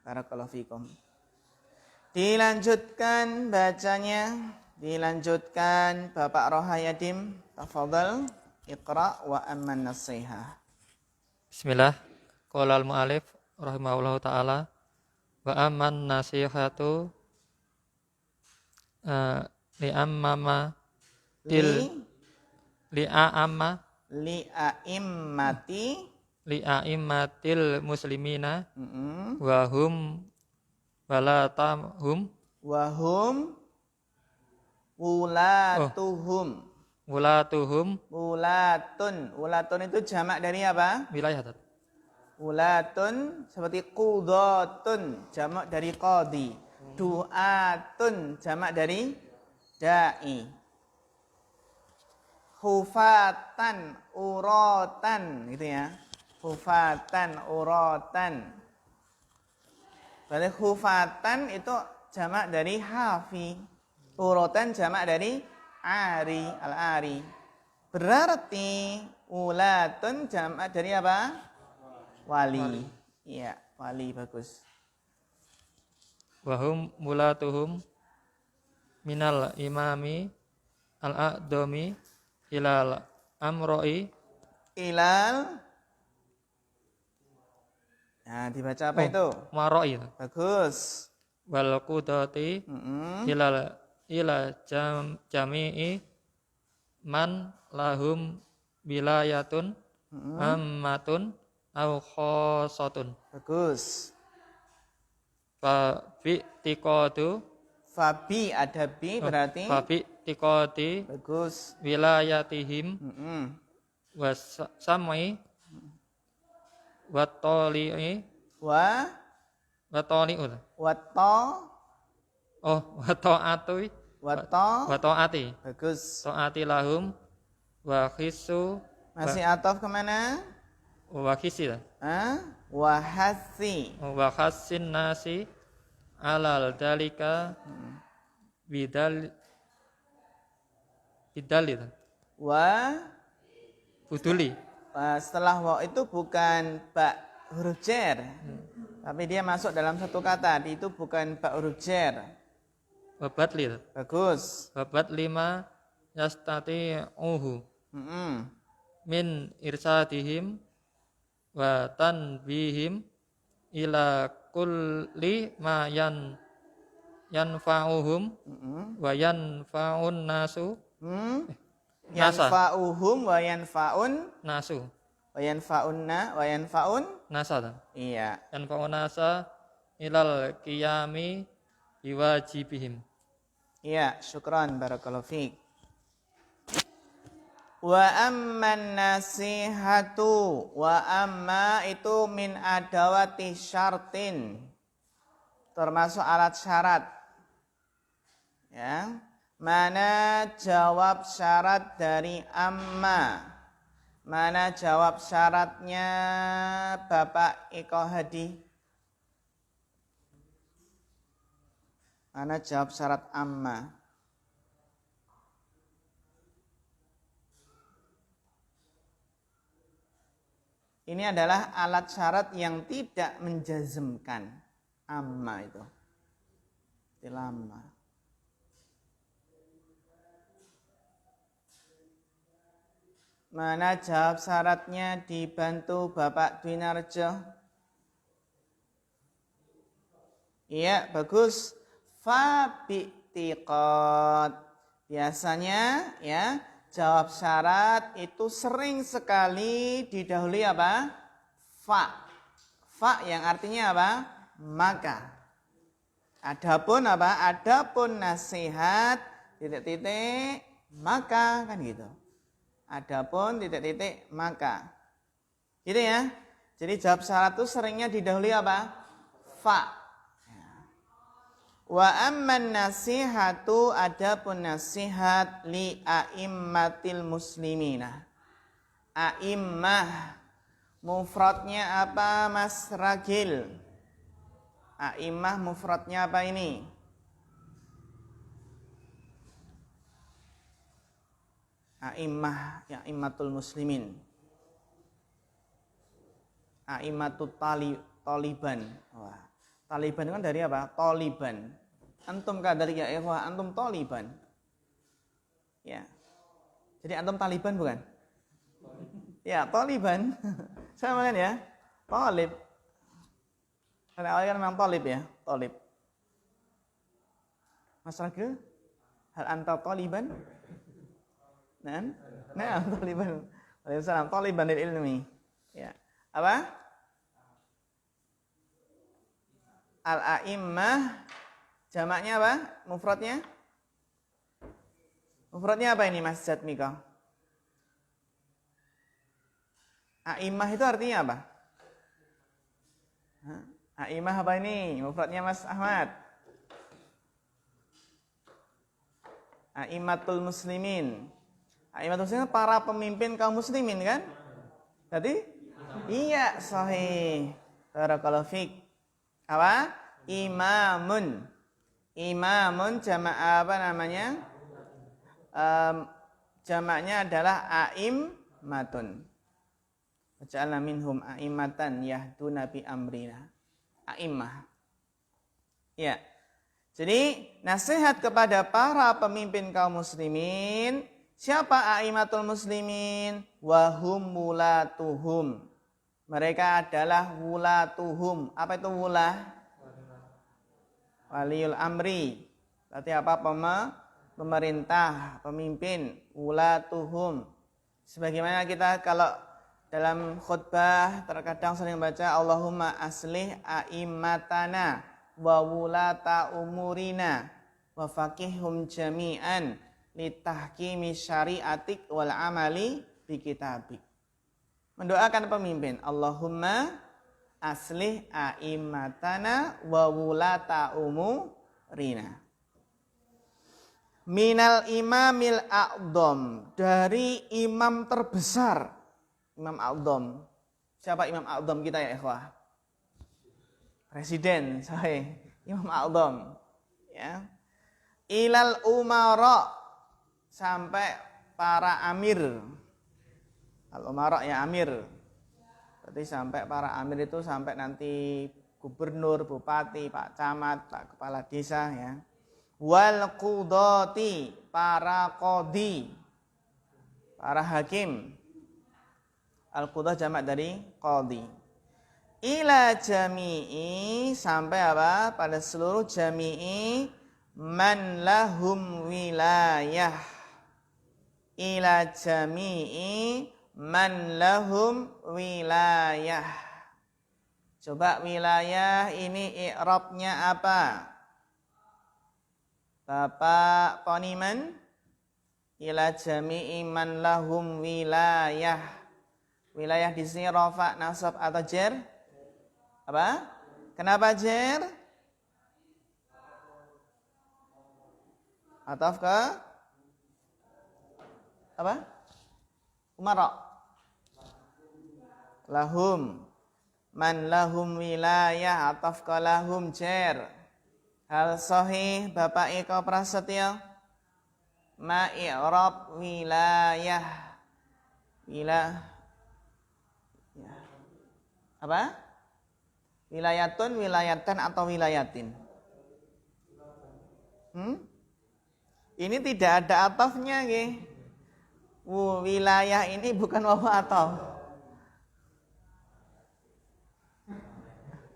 Barakallahu fikum. Dilanjutkan bacanya, dilanjutkan Bapak Rohayadim. Tafadhal, Iqra wa amman nasihah. Bismillah. Qala al-mu'alif rahimahullahu ta'ala wa amman nasihatu li'ammama li'a'immatil muslimina wa hum walatum Wulatun itu jamak dari apa? wilayah. Wulatun seperti qudhatun, jamak dari qadi. Du'atun, jamak dari da'i. Hufatan, uratan, gitu ya. Hufatan, uratan. Berarti hufatan itu jamak dari hafi. Uratan jamak dari ari, al-ari. Berarti ulatun jamak dari apa? Wali. Iya, wali, bagus. Wahum mulatuhum minal imami al-a'dami ilal amroi Ilal. Nah, dibaca apa itu? maroi Bagus. wal qudati ila jami'i man lahum wilayatun ammatun au khosatun. Bagus. Fabi tiqadu Fabi ada bi berarti. fabi tiqadi Bagus. wilayatihim wasamai watoli'i watoli'ul wato'ati Bagus. to'ati lahum wa khisu Masih ataf kemana? wa khisi Wahasi. wa khassin nasi alal dalika bidal buduli. Setelah waw itu bukan ba huruf jar, tapi dia masuk dalam satu kata. Itu bukan ba huruf jar. Wabatli. Bagus. Wabat lima yastati'uhu min irsadihim wa tanbihim ila kulli ma yanfa'uhum wa yanfa'un nasu Yanfa'uhum wa yanfa'un nasu wa yanfa'un nasa. Iya. Yanfa'un nasa ilal qiyami biwajibihim. Iya, syukran, barakallahu fiik. Wa amman nasihatu, wa amma itu min adawati syartin, termasuk alat syarat. Ya. Mana jawab syarat dari amma? Mana jawab syaratnya Bapak Iko Hadi? Mana jawab syarat amma? Ini adalah alat syarat yang tidak menjazmkan. Amma itu. Lama. Mana jawab syaratnya dibantu Bapak Dwinarjo? Iya, bagus. Fabi'tiqad. Biasanya ya, jawab syarat itu sering sekali didahului apa? Fa. Fa yang artinya apa? Maka. Adapun apa? Adapun nasihat titik-titik maka, kan gitu. Adapun titik-titik maka. Gitu ya. Jadi jawab syarat itu seringnya didahului apa? Fa. Wa amman nasihatu, adapun nasihat li a'immatil muslimina. A'immah mufradnya apa Mas Ragil? A'immah mufradnya apa ini? A'immah, ya immatul muslimin. A'immatut taliban. Wah, Taliban kan dari apa? Taliban. Antum kadalik ya ikhwah, antum Taliban. Ya. Jadi antum Taliban bukan? Ya, Taliban. Sama kan ya? Talib. Karena awalnya kan memang Talib ya, Talib. Mas Ragil, hal anta Taliban? Nah, Taliban. Waalaikumsalam, Taliban ilmi. Ya. Apa? Al-a'immah jamaknya apa? Mufradnya? Mufradnya apa ini Mas Jatmika? A'immah itu artinya apa? A'immah apa ini? Mufradnya Mas Ahmad. A'immatul muslimin. A'immatul muslimin para pemimpin kaum muslimin kan? Tadi? Iya, sahih. Barakallahu fiik. Apa? Imamun. Imamun jamak apa namanya? Jamaknya adalah a'immatun. Waja'alna minhum a'immatan yahduna bi amrina. A'immah. Ya. Jadi nasihat kepada para pemimpin kaum muslimin. Siapa a'immatul muslimin? Wahum wulatuhum. Mereka adalah wulatuhum. Apa itu wulah? Waliul amri. Berarti apa? Pemerintah, pemimpin, wulatuhum. Sebagaimana kita kalau dalam khutbah terkadang sering baca Allahumma aslih a'immatana wa wulata umurina wa faqihhum jami'an litahkimi syariatik wal amali bi kitabik. Mendoakan pemimpin, Allahumma aslih a'immatana wa wulata umurina. Minal imamil a'dham, dari imam terbesar. Imam a'dham. Siapa imam a'dham kita ya ikhwah? Presiden, sahih. Imam a'dham. Ya. Ilal umara, sampai para amir. Al-umara ya amir. Berarti sampai para amir itu sampai nanti gubernur, bupati, pak camat, pak kepala desa ya. Wal qudati, para qadi, para hakim. Al-qudah jamak dari qadi. Ila jami'i, sampai apa? Pada seluruh jami'i man lahum wilayah. Ila jami'i man lahum wilayah. Coba wilayah ini i'rabnya apa? Bapak Poniman. Ila jami'i man lahum wilayah. Wilayah di sini rafa, nasab atau jer? Apa? Kenapa jer? Ataf ke? Apa? Umara. Lahum. Man lahum wilayah ataf ke lahum jer. Hal sahih Bapak Eko Prasetyo? Ma i'rab wilayah. Apa? Wilayatun, wilayatan atau wilayatin? Ini tidak ada atafnya nggih. Wilayah ini bukan wawu ataf.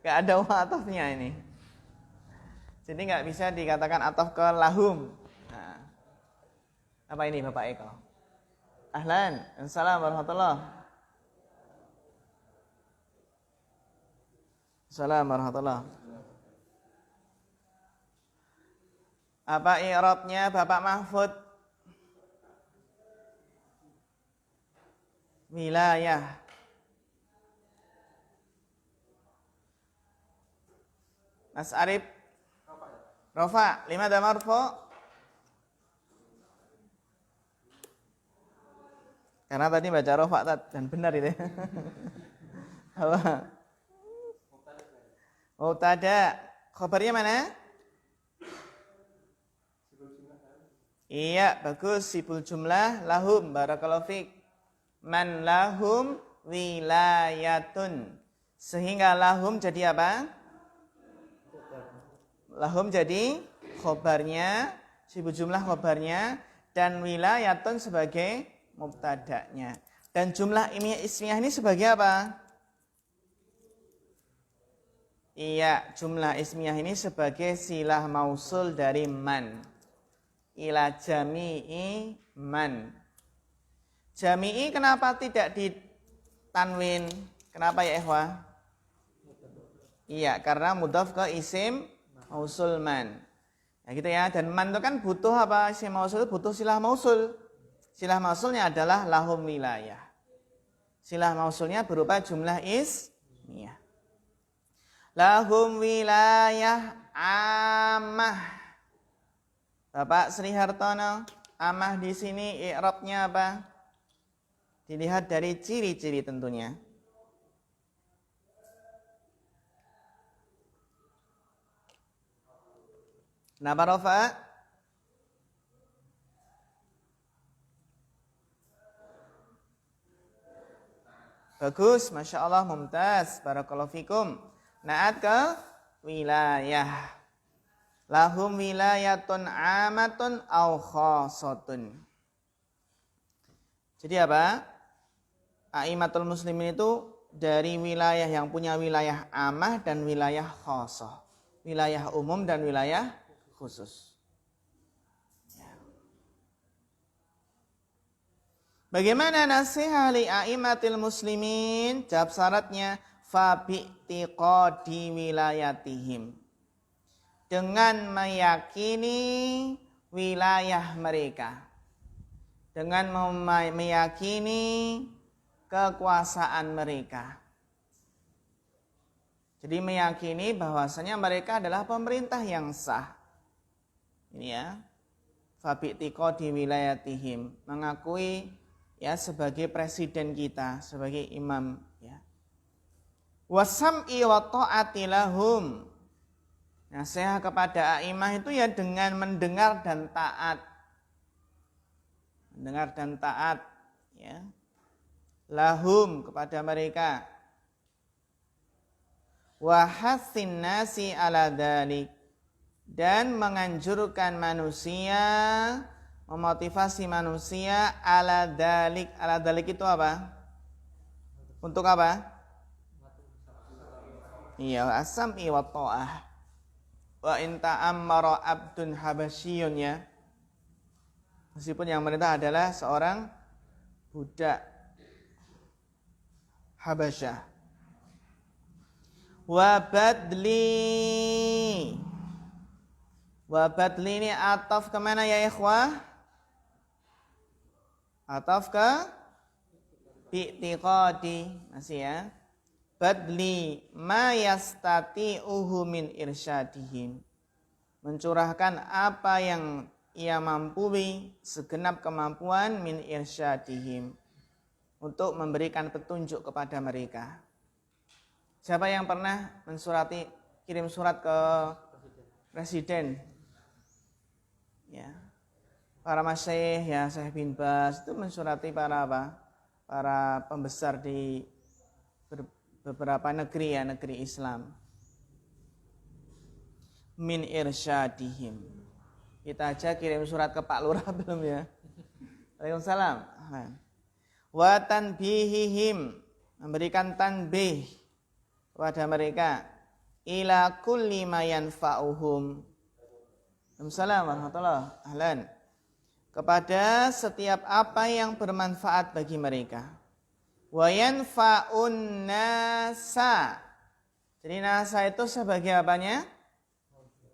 Enggak ada wawu atafnya ini. Jadi enggak bisa dikatakan ataf ke lahum. Nah. Apa ini Bapak Eko? Ahlan, assalamualaikum warahmatullahi. Assalamualaikum warahmatullahi. Apa i'rabnya Bapak Mahfud? Wilayah. Mas Arif? Rafa. Lima ada marfu? Karena tadi baca rafa dan benar itu. Apa? Mubtada. Khabarnya mana? Iya, bagus. Sibul jumlah lahum. Barakallahu fiik. Man lahum wilayatun. Sehingga lahum jadi apa? Lahum jadi khobarnya, sibuk jumlah khobarnya, dan wilayatun sebagai mubtada'nya. Dan jumlah ismiyah ini sebagai apa? Iya, jumlah ismiyah ini sebagai silah mausul dari man. Ila jami'i man. Jami'i kenapa tidak ditanwin? Kenapa ya ikhwah? Iya, karena mudhaf ke isim mausul man. Ya gitu ya, dan man itu kan butuh apa? Isim mausul itu butuh silah mausul. Silah mausulnya adalah lahum wilayah. Silah mausulnya berupa jumlah ismiyah. Lahum wilayah amah. Bapak Sri Hartono, amah di sini i'rabnya apa? Dilihat dari ciri-ciri tentunya. Kenapa Rafa? Bagus, Masya Allah, mumtaz. Barakallahu fikum. Naat ke wilayah. Lahum wilayatun amatun au khasatun. Jadi apa? A'immatul muslimin itu dari wilayah yang punya wilayah amah dan wilayah khasah. Wilayah umum dan wilayah khusus. Bagaimana nasihat li a'immatil muslimin? Jawab syaratnya fa bi'tiqadi wilayatihim. Dengan meyakini wilayah mereka. Dengan meyakini kekuasaan mereka. Jadi meyakini bahwasanya mereka adalah pemerintah yang sah. Ini ya. Fa bi'tiqadi wilayatihim. Mengakui ya sebagai presiden kita, sebagai imam ya. Wasam'i wa ta'ati lahum. Nasihat kepada a'imah itu ya dengan mendengar dan taat. Mendengar dan taat ya. Lahum kepada mereka. Wa hassin nasi ala dzalik. Dan menganjurkan manusia, memotivasi manusia ala dalik. Ala dalik itu apa? Untuk apa? Iya, as-sam'i wa ta'ah. Wa in ta'ammara abdun habasyiyun ya. Meskipun yang merintah adalah seorang budak Habasyah. Wa badli. Wa badli ini ataf kemana ya ikhwah? Ataf ke bi'tiqadi. Masih ya. Badli ma yastati'uhu min irsyadihim. Mencurahkan apa yang ia mampu segenap kemampuan min irsyadihim. Untuk memberikan petunjuk kepada mereka. Siapa yang pernah kirim surat ke presiden? Ya, para masyayikh ya, Syekh bin Baz itu mensurati para apa? Para pembesar di beberapa negeri ya, negeri Islam. Min irsyadihim. Kita aja kirim surat ke Pak Lurah belum ya? Waalaikumsalam. Wa tanbihihim, memberikan tanbih kepada mereka ila kulli ma yanfa'uhum. Assalamualaikum warahmatullahi wabarakatuh. Kepada setiap apa yang bermanfaat bagi mereka. Wa yanfa'un nasa. Jadi nasa itu sebagai apanya?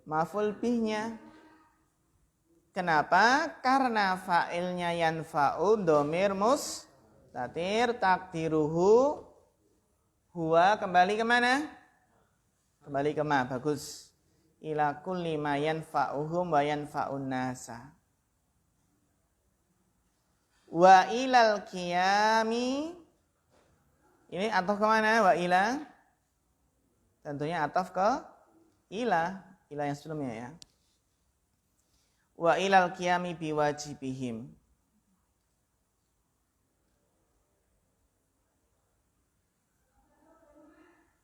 Maf'ul bihnya. Kenapa? Karena fa'ilnya yanfa'u dhamir mustatir takdiruhu huwa kembali kemana? Kembali ke ma. Bagus. Ila kulli ma yanfa'uhum wa yanfa'un nasa. Wa ilal qiyami. Ini ataf ke mana? Wa ila. Tentunya ataf ke ila. Ila yang sebelumnya ya. Wa ilal qiyami biwajibihim.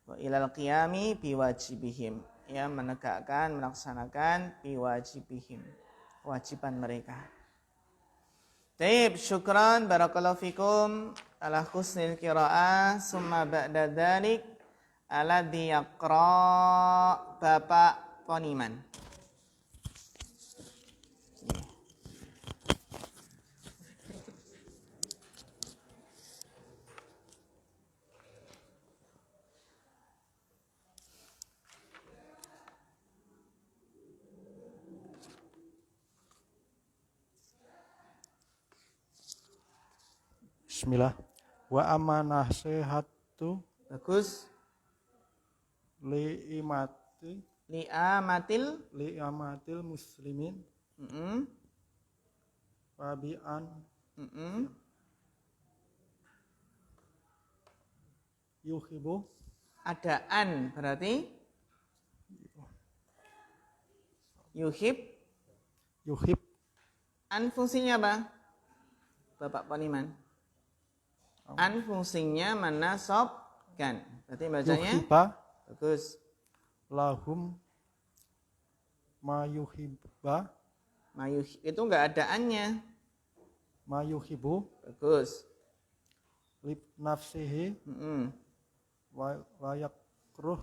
Wa ilal qiyami biwajibihim. ya menegakkan, melaksanakan biwajibihim, kewajiban mereka. Taib, syukran, barakallahu fikum ala husnil qiraah, summa ba'da dzalik alladzi yaqra Bapak Poniman. Bismillah. Wa amanah sehatu Bagus. li'imati Li'amatil. li'amatil muslimin Mm-mm. wabi'an Mm-mm. yuhibu Ada an berarti yuhib. yuhib An fungsinya apa? Bapak Poniman. An fungsinya menasobkan. Berarti bacanya yuhiba bagus. lahum mayuhibba Itu enggak ada annya. mayuhibu Bagus. lib nafsihi Mm-mm. wayakruh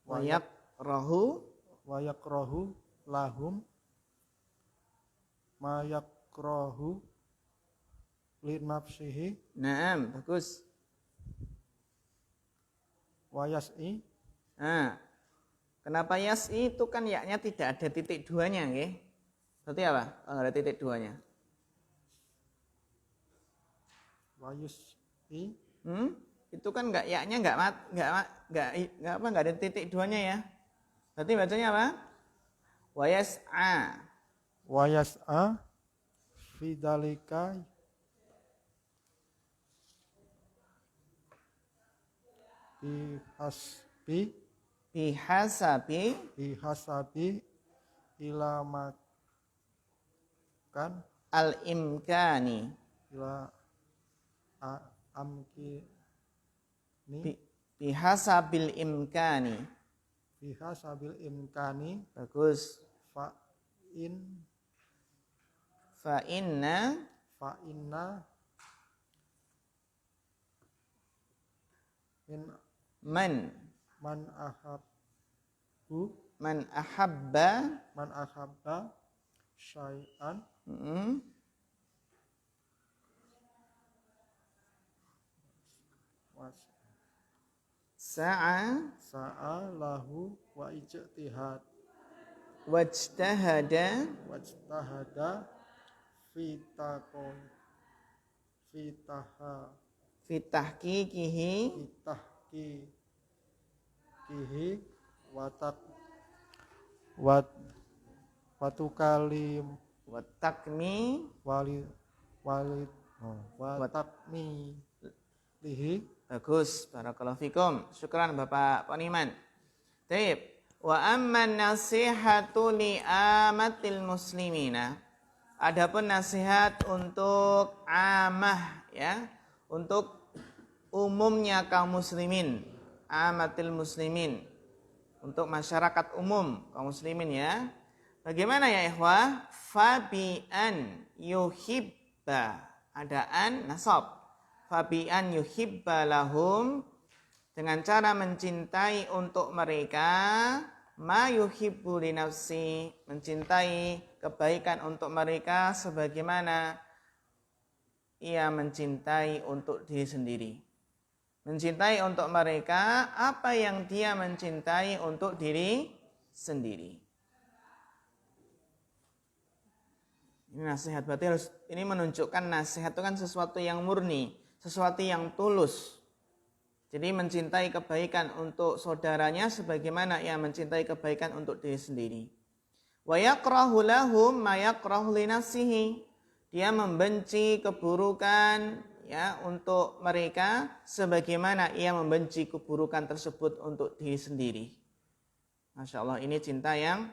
Wayak rohu. wayakrahu lahum mayakrahu li nafsihi Naam, bagus. wayas'i Nah, kenapa yas'i itu kan yaknya tidak ada titik duanya, nggih? Berarti apa? Kalau ada titik duanya. wayus'i Itu kan enggak yaknya enggak ada titik duanya ya. Berarti bacanya apa? Wayas'a. wayas'a fidalika Bihasabi bihasabi ilamakan al-imkani. ila amki Bihasabil imkani. bihasabil imkani Bagus. fa Fa inna min man ahabba man ahabba syai'an mm, sa'a sa'a lahu wa ijtihad wajtahada wajtahada fitakon fitaha fitahqiqihi kitahkihi watak watukalim watakmi walid watakmi lihi. bagus. Barakallahu fikum. Syukran Bapak Poniman. Taib. Wa amman nasihatu li'amatil muslimina. Adapun nasihat untuk amah ya, untuk umumnya kaum muslimin, amatil muslimin, untuk masyarakat umum kaum muslimin ya. Bagaimana ya ikhwah? Fabi'an yuhibba. Ada an nasab. Fabi'an yuhibba lahum, dengan cara mencintai untuk mereka ma yuhibbu li nafsi, mencintai kebaikan untuk mereka sebagaimana ia mencintai untuk diri sendiri. Mencintai untuk mereka apa yang dia mencintai untuk diri sendiri. Ini nasihat, berarti harus, ini menunjukkan nasihat itu kan sesuatu yang murni, sesuatu yang tulus. Jadi mencintai kebaikan untuk saudaranya sebagaimana ia mencintai kebaikan untuk diri sendiri. Wa yakrahu lahum ma yakrahu li nafsihi. Dia membenci keburukan ya untuk mereka sebagaimana ia membenci keburukan tersebut untuk diri sendiri. Masya Allah, ini cinta yang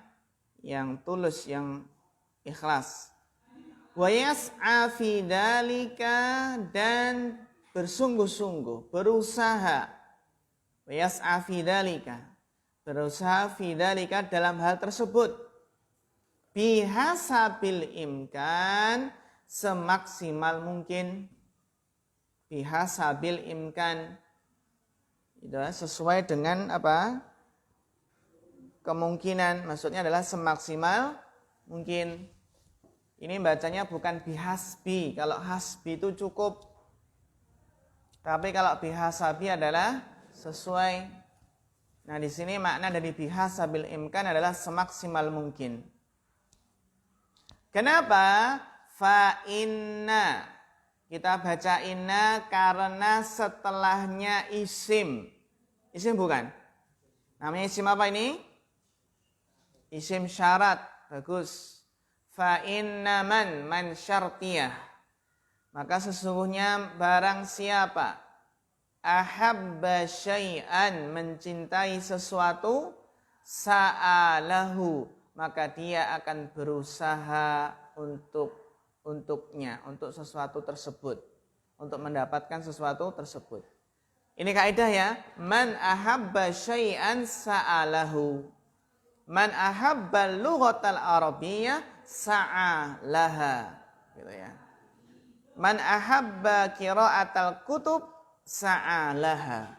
tulus, yang ikhlas. Wa yas'a fi dzalika, dan bersungguh-sungguh, berusaha. Wa yas'a fi dzalika, berusaha fidzalika dalam hal tersebut bihasabil imkan semaksimal mungkin, bihasabil imkan itu sesuai dengan apa kemungkinan, maksudnya adalah semaksimal mungkin. Ini bacanya bukan bihasbi, kalau hasbi itu cukup, tapi kalau bihasabi adalah sesuai. Nah di sini makna dari bihasabil imkan adalah semaksimal mungkin. Kenapa? Fa inna, kita baca inna karena setelahnya isim. Isim bukan? Namanya isim apa ini? Isim syarat. Bagus. Fa inna man syartiyah. Maka sesungguhnya barang siapa ahabba syai'an, mencintai sesuatu, sa'alahu, maka dia akan berusaha untuknya, untuk sesuatu tersebut, untuk mendapatkan sesuatu tersebut. Ini kaidah ya, man ahabba syai'an sa'alahu. Man ahabba lughatal arabiyyah sa'alaha, gitu ya. Man ahabba qira'atal kutub sa'alaha.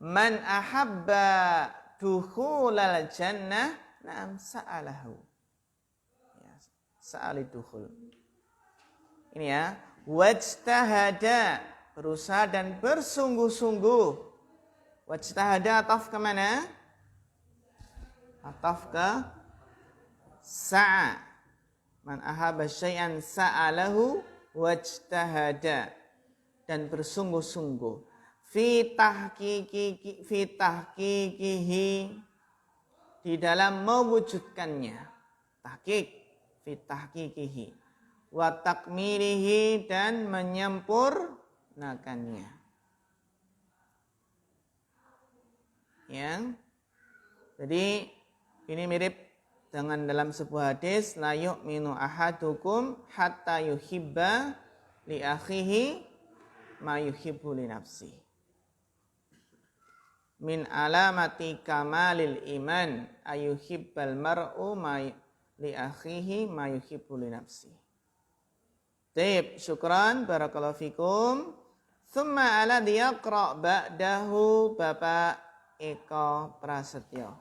Man ahabba dukhulal jannah na'am sa'alahu. Ya, sa'ali dukhul. Ini ya, wajtahada, berusaha dan bersungguh-sungguh. Wajtahada ataf ke mana? Ataf ke sa'a. Man ahabba syai'an sa'alahu wajtahada, dan bersungguh-sungguh fi tahqiqihi, di dalam mewujudkannya, tahqiq fi tahqiqihi, wa takmilihi, dan menyempurnakannya. Ya. Jadi ini mirip dengan dalam sebuah hadis, la yu'minu ahadukum hatta yuhibba li akhihi ma yuhibbu li nafsi. Min alamati kamalil iman ayuhibbal mar'u ma li akhihi ma yuhibbu li nafsi. Baik, syukran, barakallahu fikum. Thumma alladhi yaqra' ba'dahu Bapak Eko Prasetyo.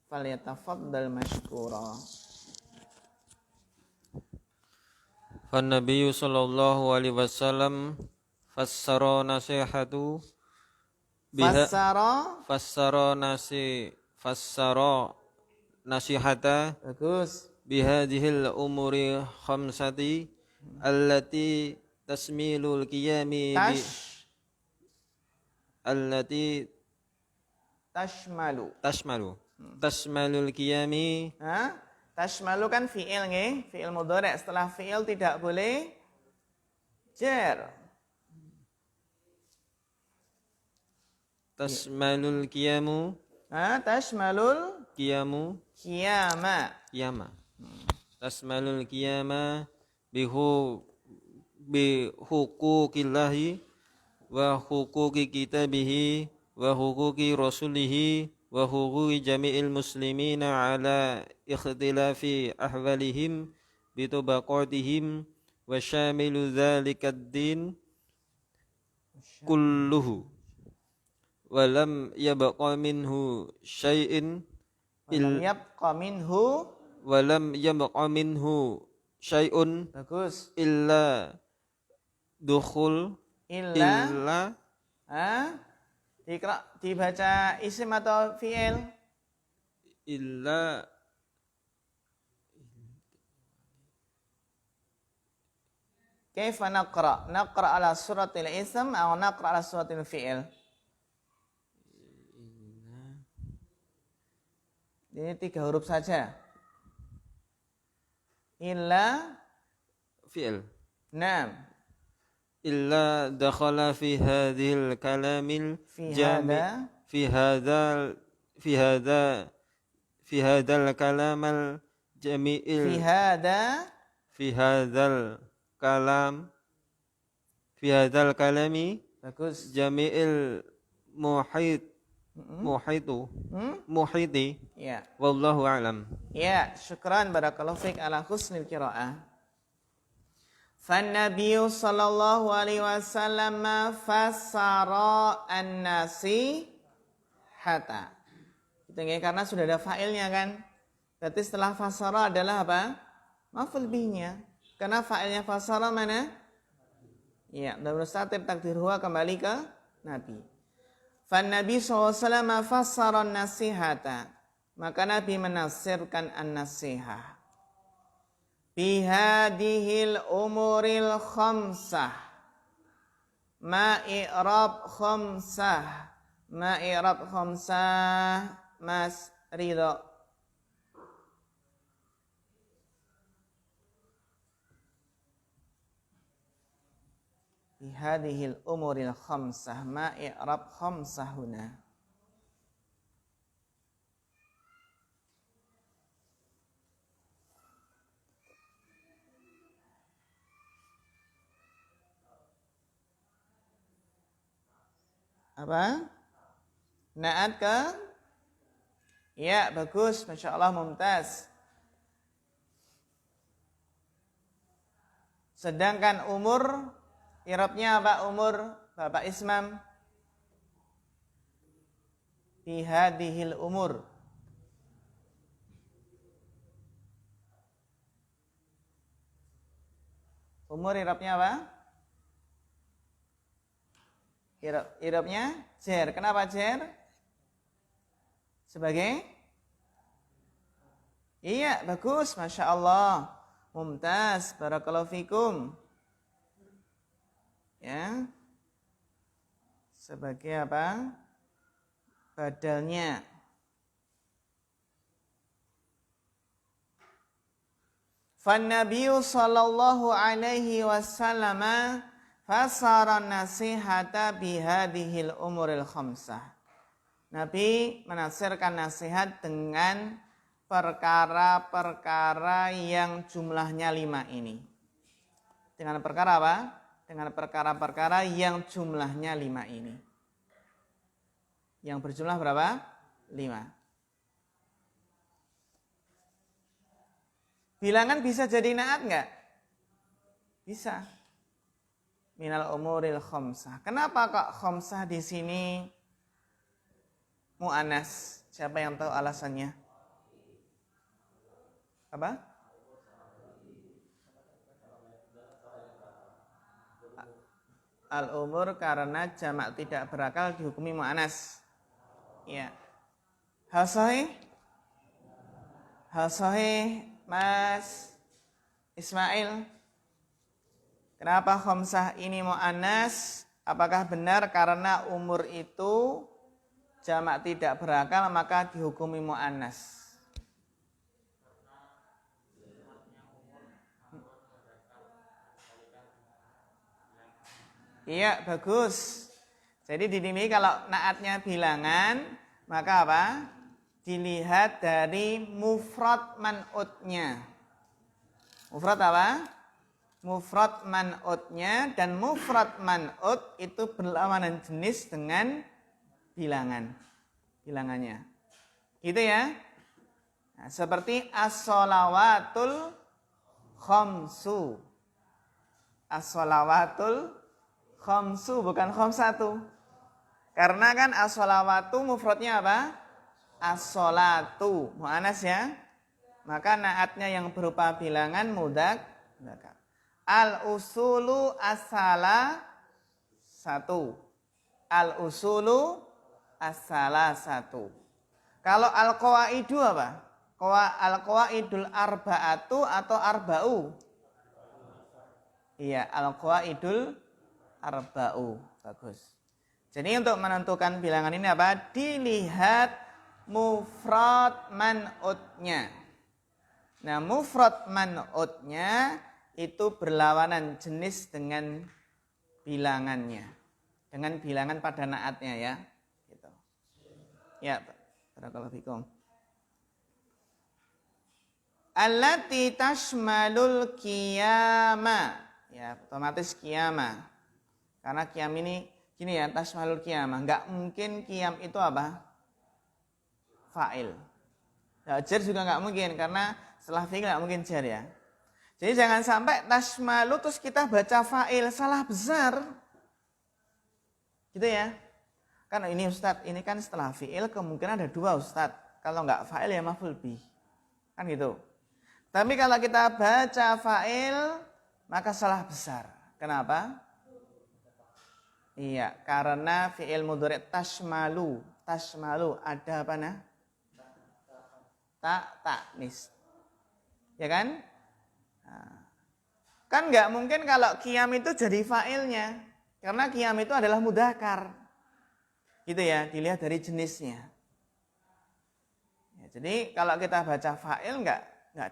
Falyatafaddal mashkura. Fan-Nabiy sallallahu alaihi wasallam fassara nasihatu fassara nasihata Bagus. bihadhil umuri khamsati allati tasmilul qiyami allati tashmalul qiyami. Tashmalu kan fi'il nggih, fi'il mudhari'. Setelah fi'il tidak boleh jar. Tashmalul qiyamu. Tashmalul Qiyamu. qiyama. Tashmalul qiyama bihuquqillahi wa huquqi kitabihi wa huquqi rasulihi wa huquqi jami'il muslimina ala ikhtilafi ahwalihim bitubaqatihim wa syamilu dhalika ad-din kulluhu wa lam yabqa minhu syai'in wa lam yabqa minhu syai'un bagus illa dukhul illa dibaca isim atau fi'il? Illa Kaifa naqra? Naqra ala suratil ism atau naqra ala suratil fi'il? Ini 3 huruf saja. Illa fi'il. Naam. Illa dakhala fi hadhil kalamil jami' fi hadzal kalamal jami'il fi hadzal kalami bagus jami'il muhit muhitu muhiti Ya. wallahu a'lam. Ya, syukran barakallahu fiik ala husnil qiraah. Fan-Nabiy sallallahu alaihi wasallam fassara an-nasihata. Itu karena sudah ada fa'ilnya kan. Berarti setelah fassara adalah apa? Maf'ul bihnya. Karena fa'ilnya fassara mana? Ya, dan mustatib takdir huwa kembali ke Nabi. Fan-Nabi SAW fassara an-nasihata. Maka Nabi menafsirkan an-nasihah. Bihadihil umuril khamsah. Ma'i'rab khamsah. Ma'i'rab khamsah. Mas Ridho. Bihadihil umuril khamsah. Ma'i'rab khamsah huna. Apa? Naat ke? Ya, bagus. Masya Allah, mumtaz. Sedangkan umur, irabnya apa umur? Bapak Ismam. Bihadihil umur. Umur irabnya apa? Irabnya jer. Kenapa jer? Sebagai? Iya, bagus. Masya Allah. Mumtaz. Barakallahu fikum. Ya. Sebagai apa? Badalnya. Fan-Nabiyyu sallallahu alaihi wasallam fasara nasihata bihadihil umuril khamsah. Nabi menafsirkan nasihat dengan perkara-perkara yang jumlahnya 5 ini. Dengan perkara apa? Dengan perkara-perkara yang jumlahnya 5 ini. Yang berjumlah berapa? 5. Bilangan bisa jadi naat enggak? Bisa. Minal umuril khamsah. Kenapa kok khamsah di sini mu'annas? Siapa yang tahu alasannya? Apa? Al-umur karena jamak tidak berakal dihukumi mu'annas. Ya. Hal sahih? Hal sahih, Mas Ismail? Kenapa khamsah ini mu'annas? Apakah benar karena umur itu jamak tidak berakal maka dihukumi mu'annas? Iya, bagus. Jadi di sini kalau naatnya bilangan, maka apa? Dilihat dari mufrad man'utnya. Mufrad apa? Mufrad man'utnya, dan mufrad man'ut itu berlawanan jenis dengan bilangannya. Gitu ya. Nah, seperti as-sholawatul khamsu. As-sholawatul khamsu bukan khamsatu. Karena kan as-sholawatu mufradnya apa? As-sholatu. Mu'annas ya. Maka naatnya yang berupa bilangan mudzakkar. Al-usulu as-salah satu. Al-usulu as-salah satu. Kalau al-qawaidu apa? Al-qawaidul arba'atu atau arba'u? Iya, al-qawaidul arba'u. Bagus. Jadi untuk menentukan bilangan ini apa? Dilihat mufrad man'utnya. Nah, mufrad man'utnya itu berlawanan jenis dengan bilangannya. Dengan bilangan pada naatnya ya. Gitu. Ya, barakallahu fikum. Allati tashmalul qiyama. Ya, otomatis qiyama. Karena qiyam ini gini ya, tashmalul qiyama. Enggak mungkin qiyam itu apa? fa'il. Ya, jar juga nggak mungkin karena setelah fi'il nggak mungkin jar ya. Jadi jangan sampai tashmalu terus kita baca fa'il, salah besar. Gitu ya. Kan ini Ustadz, ini kan setelah fi'il kemungkinan ada dua Ustadz. Kalau nggak fa'il ya maf'ul bih. Kan gitu. Tapi kalau kita baca fa'il maka salah besar. Kenapa? Iya, karena fi'il mudhari' tashmalu. Tashmalu ada apa nah? Ta'nis. Ya kan? Nah, kan nggak mungkin kalau qiyam itu jadi fa'ilnya. Karena qiyam itu adalah mudzakkar. Gitu ya, dilihat dari jenisnya. Ya, jadi kalau kita baca fa'il nggak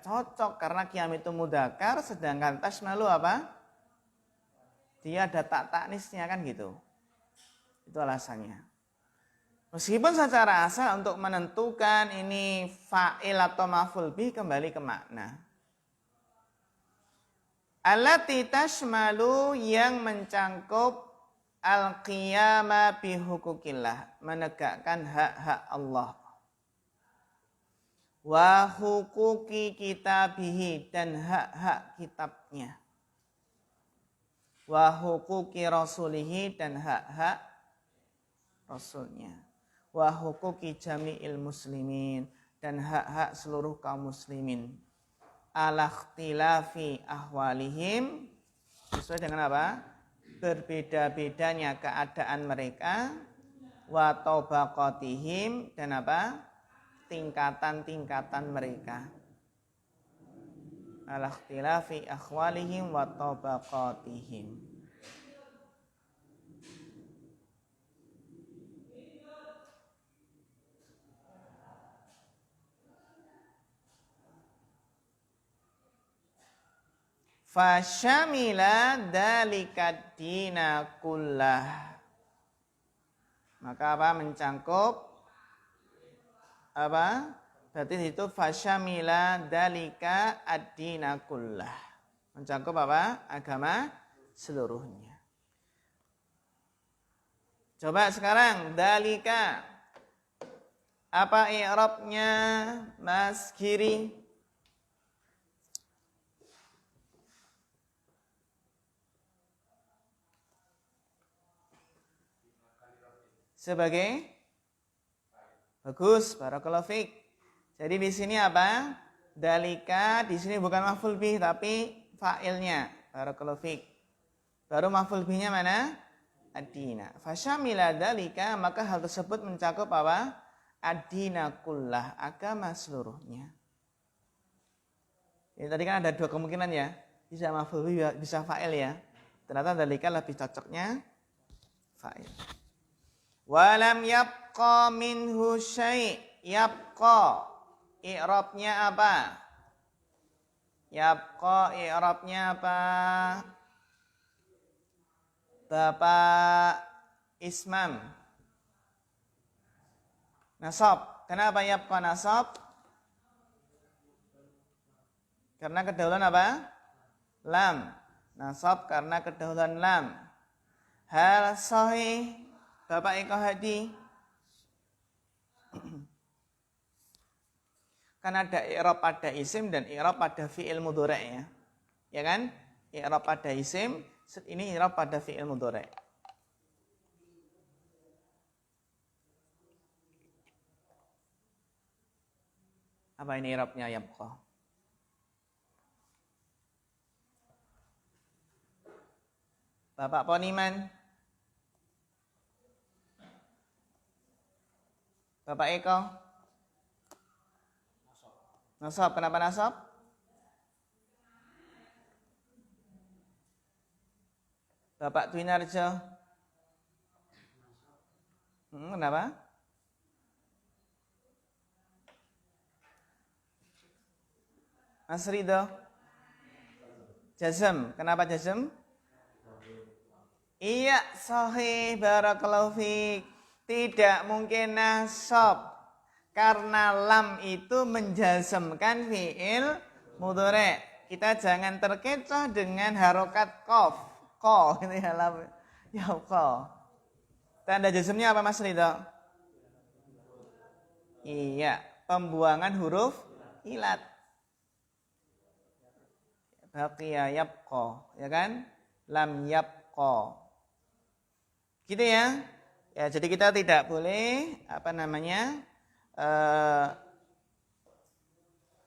cocok karena qiyam itu mudzakkar sedangkan tashmalu apa? Dia ada ta'nisnya kan gitu. Itu alasannya. Meskipun secara asal untuk menentukan ini fa'il atau maf'ul bih kembali ke makna. Allati tashmalu yang mencangkup al-qiyama bi hukukillah, menegakkan hak-hak Allah. Wa hukuki kitabihi dan hak-hak kitabnya. Wa hukuki rasulihi dan hak-hak rasulnya. Wa hukuki jami'il muslimin dan hak-hak seluruh kaum muslimin. Ala ikhtilafi ahwalihim sesuai dengan apa? Berbeda-bedanya keadaan mereka. Wa tabaqatihim dan apa? Tingkatan-tingkatan mereka. Ala ikhtilafi ahwalihim wa tabaqatihim. Fasyamila dzalika dina kullah. Maka apa? Mencangkup apa? Berarti itu fasyamila dzalika ad-dina kullah. Mencangkup apa? Agama seluruhnya. Coba sekarang dzalika. Apa i'rabnya Mas Giri? Sebagai bagus, barakallahu fiik. Jadi di sini apa? Dalika di sini bukan maf'ul bih tapi fa'ilnya. Barakallahu fiik. Baru maf'ul bihnya mana? Ad-dina. Fasyamila dalika maka hal tersebut mencakup apa? Ad-dina kullah, agama seluruhnya. Ini tadi kan ada dua kemungkinan ya. Bisa maf'ul bih, bisa fa'il ya. Ternyata dalika lebih cocoknya fa'il. Walam yabqa minhu syai'. Yabqa i'rabnya apa? Yabqa i'rabnya apa? Bapak Ismam. Nasab. Kenapa yabqa nasab? Karena kedahuluan apa? Lam. Nasab karena kedahuluan lam. Hal sahih Bapak Eko Hadi. Kan ada i'rab pada isim dan i'rab pada fi'il mudhari' ya. Ya kan? I'rab pada isim, ini i'rab pada fi'il mudhari'. Apa ini i'rabnya yabqa? Bapak Poniman. Bapak Eko? Nasab. Kenapa nasab? Bapak Twinarjo? Kenapa? Mas Ridho? Jazm. Kenapa jazm? Iya, sahih, barakallahu fiik. Tidak mungkin nasab karena lam itu menjazmkan fi'il mudhari'. Kita jangan terkecoh dengan harokat qaf. Qa gitu ya lam. Ya qa. Tanda jazmnya apa Mas Ridho? Iya, pembuangan huruf ilat. Baqiya yabqa, ya kan? Lam yabqa. Gitu ya. Ya, jadi kita tidak boleh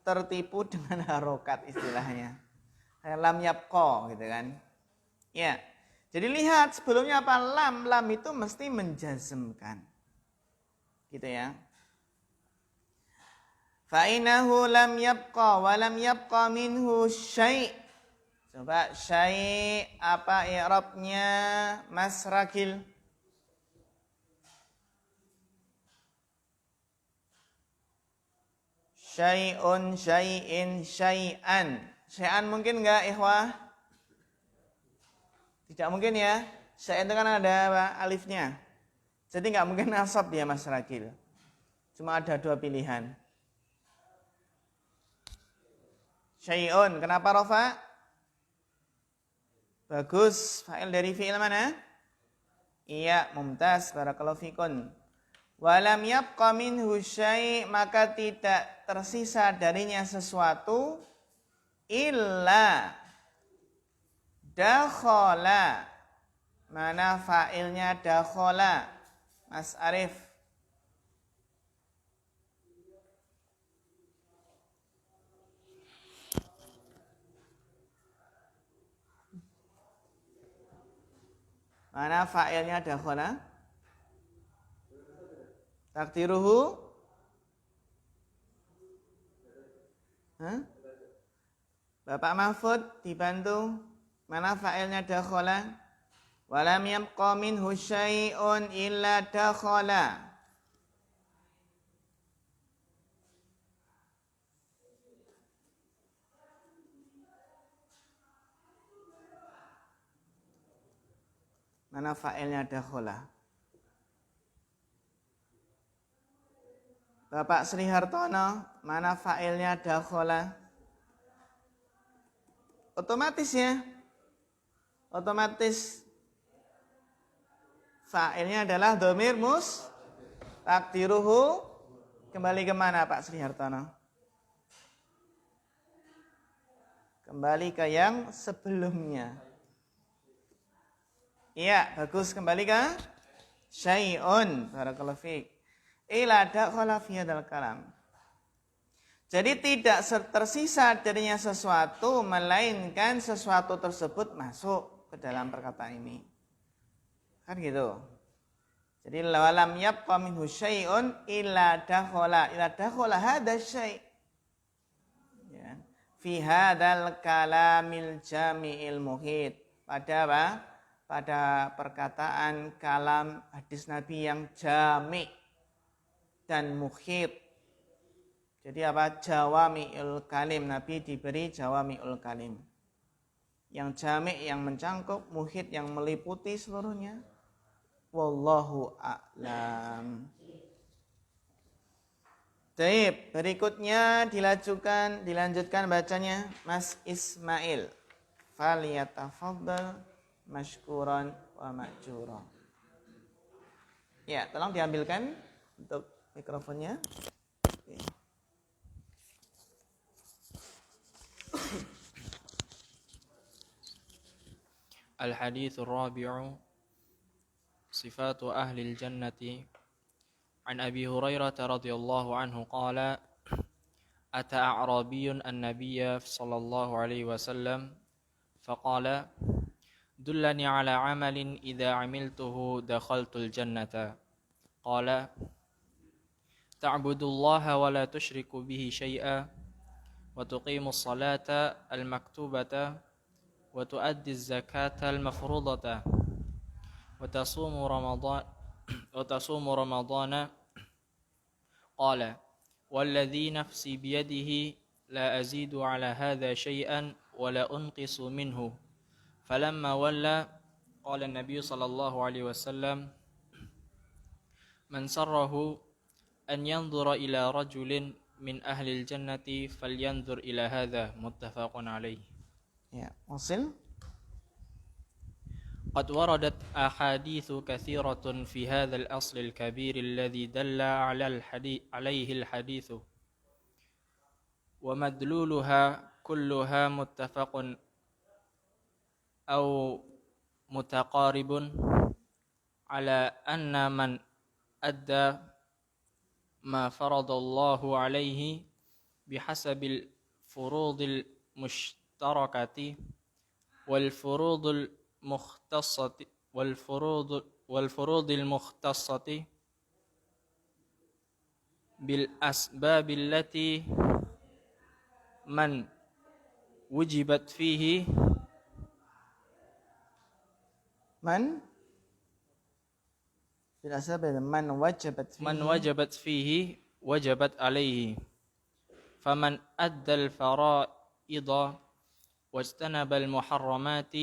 tertipu dengan harokat istilahnya. Lam yabqa gitu kan. Ya. Jadi lihat sebelumnya apa? Lam itu mesti menjazmkan. Gitu ya. Fa'inahu lam yabqa wa lam yabqa minhu syai'. Coba syai' apa i'rabnya Mas Rakil? Syai'un, syai'in, syai'an. Syai'an mungkin enggak ikhwah? Tidak mungkin ya. Syai'an itu kan ada apa? Alifnya. Jadi enggak mungkin nasab dia Mas Rakil. Cuma ada dua pilihan. Syai'un, kenapa rafa? Bagus, fa'il dari fi'il mana? Iya, mumtaz, barakallahu fikun. Walam yabqa minhu syai', maka tidak tersisa darinya sesuatu illa dakhala. Mana fa'ilnya dakhala? Mas Arif. Mana fa'ilnya dakhala? Takdiruhu? Hah? Bapak Mahfud dibantu. Mana fa'ilnya dakhala? Walam yabqa minhu syai'un illa dakhala. Mana fa'ilnya dakhala? Bapak Sri Hartono, mana fa'ilnya dakhala? Otomatis ya. Otomatis fa'ilnya adalah dhamir takdiruhu. Kembali ke mana Pak Sri Hartono? Kembali ke yang sebelumnya. Iya, bagus, kembali ke syai'un. Barakallahu fiik. Ila dakhala fi hadzal kalam. Jadi tidak tersisa darinya sesuatu melainkan sesuatu tersebut masuk ke dalam perkataan ini. Kan gitu. Jadi walam yabqa minhu syai'un illa dakhala. Illa dakhala hadza syai'. Ya. Fi hadzal kalamil jami'il muhit. Pada apa? Pada perkataan kalam hadis Nabi yang jami' dan muhit. Jadi apa? Jawami'ul kalim. Nabi diberi jawami'ul kalim. Yang jami' yang mencangkup, muhit yang meliputi seluruhnya. Wallahu a'lam. Baik, berikutnya dilanjutkan bacanya Mas Ismail. Falyatafaddal mashkuran wa ma'jura. Ya, tolong diambilkan untuk mikrofonnya. Oke. Al-hadits ar-rabi'u sifatu ahli al-jannati an Abi Hurairah radhiyallahu anhu qala ata a'rabiyyun an-nabiyya sallallahu alaihi wasallam faqala dullani ala amalin idza amiltuhu dakhaltul jannata qala ta'budullaha wa la tusyriku bihi syai'a wa tuqimus salata al-maktubata wa tu'addiz zakata al-mafrudata wa tasumu ramadana qala walladhi nafsi biyadihi la azidu ala hadha syai'an wa la unqisu minhu falamma walla qala an-nabiy sallallahu alaihi wasallam man sarrahu an yanzura ila rajulin min ahli al-jannati falyanzur ila hadha muttafaqun alaih. Ya, wasil. وقد وردت أحاديث كثيرة في هذا الأصل الكبير الذي دل عليه الحديث ومدلولها كلها متفق أو متقارب على أن من أدى ما فرض الله عليه بحسب الفروض المشتركة والفروض المختصة والفروض المختصة بالأسباب التي من وجبت فيه Man bila sabab man وجبت فيه وجبت عليه فمن أدى الفرائض واجتنب المحرمات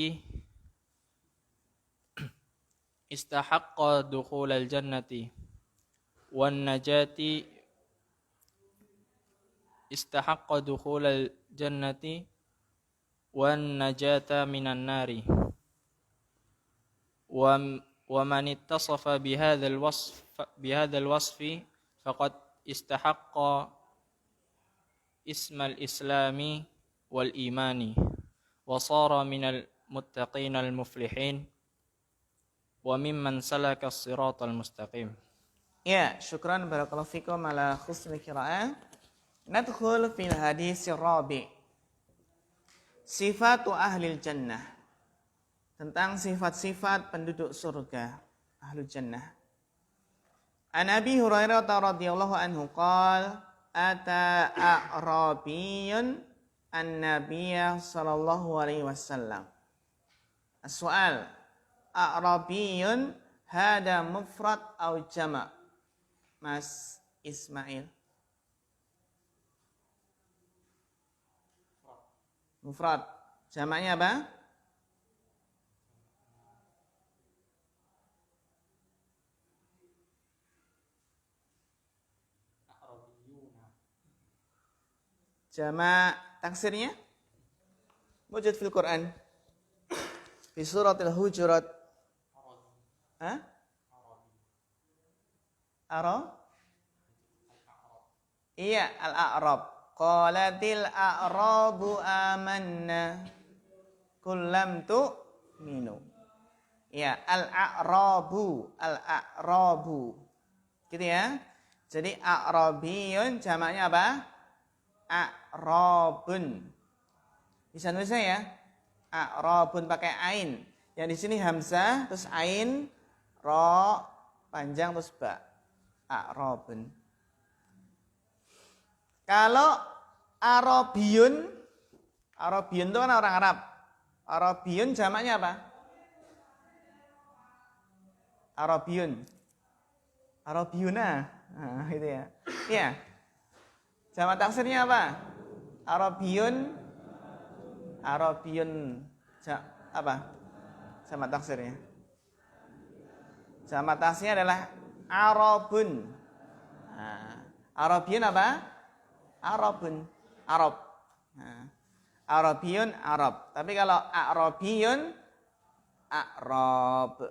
استحق دخول الجنة والنجاة استحق دخول الجنة والنجاة من النار ومن اتصف بهذا الوصف فقد استحق اسم الإسلام والإيمان وصار من المتقين المفلحين وممن سلك الصراط المستقيم. Ya, syukran barakallahu fikum ala husnil qiraah. Nadkhul fil hadis rabi. Sifatu ahlil jannah. Tentang sifat-sifat penduduk surga, ahlul jannah. An Abi Hurairah radhiyallahu anhu qala ata a'rabiyyun an-nabiyya sallallahu alaihi wasallam. As-su'al, a'rabiyyun hada mufrad atau jama'? Mas Ismail. Mufrad. Jamaknya apa? Jama' taksirnya wujud fil Quran. Fi suratil Hujurat. Hah? Iya, al-a'rab. Qalatil a'rabu amanna kullam tu'minu. Ya, al-a'rabu. Gitu ya. Jadi a'rabiyun jamaknya apa? A'rabun. Bisa nulisnya ya? A'rabun pakai ain. Yang di sini hamzah, terus ain, ra, panjang terus ba. A'rabun. Kalau Arabiyun itu kan orang Arab. Arabiyun jamaknya apa? Arabiyuna. Nah, gitu ya. Iya. Jamak taksirnya apa? Arabiyun. Apa? Jamak taksirnya. Jamak taksirnya adalah Arabun. Nah, Arabiyun apa? Arabun, Arab. Nah, Arabiyun, Arab. Tapi kalau Arabiyun, Arab.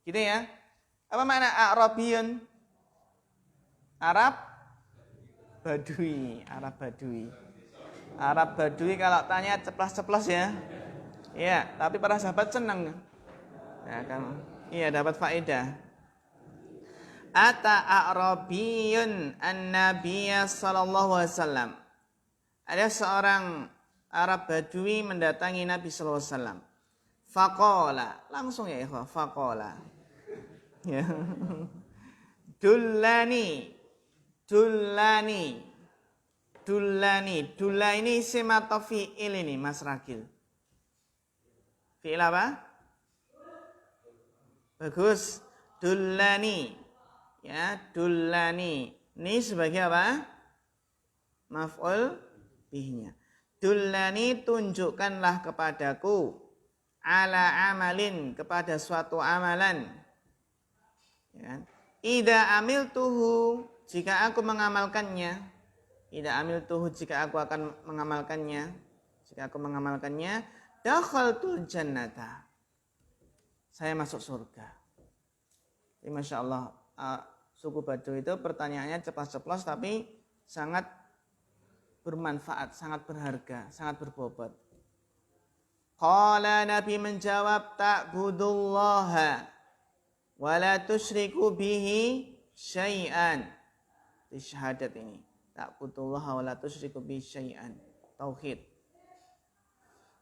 Gitu ya. Apa makna Arabiyun? Arab Badui, Arab Badui. Arab Badui kalau tanya ceplas-ceplos ya. Iya, tapi para sahabat senang. Ya kan. Iya, dapat faedah. Ata a'rabiyun an-nabiyya sallallahu alaihi wasallam. Ada seorang Arab Badui mendatangi Nabi sallallahu alaihi wasallam. Faqala, langsung ya ikhwah, faqala. Ya. Dullani. Dulla ini isim atau fi'il ini Mas Ragil? Fi'il apa? Bagus. Dullani. Ya, dullani. Ini sebagai apa? Maf'ul bihnya. Dullani, tunjukkanlah kepadaku ala amalin, kepada suatu amalan. Ya. Idza amiltuhu, jika aku mengamalkannya. Idza amiltuhu, jika aku akan mengamalkannya. Jika aku mengamalkannya, dakhaltul jannata. saya masuk surga. Jadi, Masya Allah, suku Baduy itu pertanyaannya ceplas-ceplos tapi sangat bermanfaat, sangat berharga, sangat berbobot. Qala, Nabi menjawab, ta'budullaha wa la tusyriku bihi syai'an. Di syahadat ini, ta'budullaha wa la tusyriku bihi syai'an. Tauhid.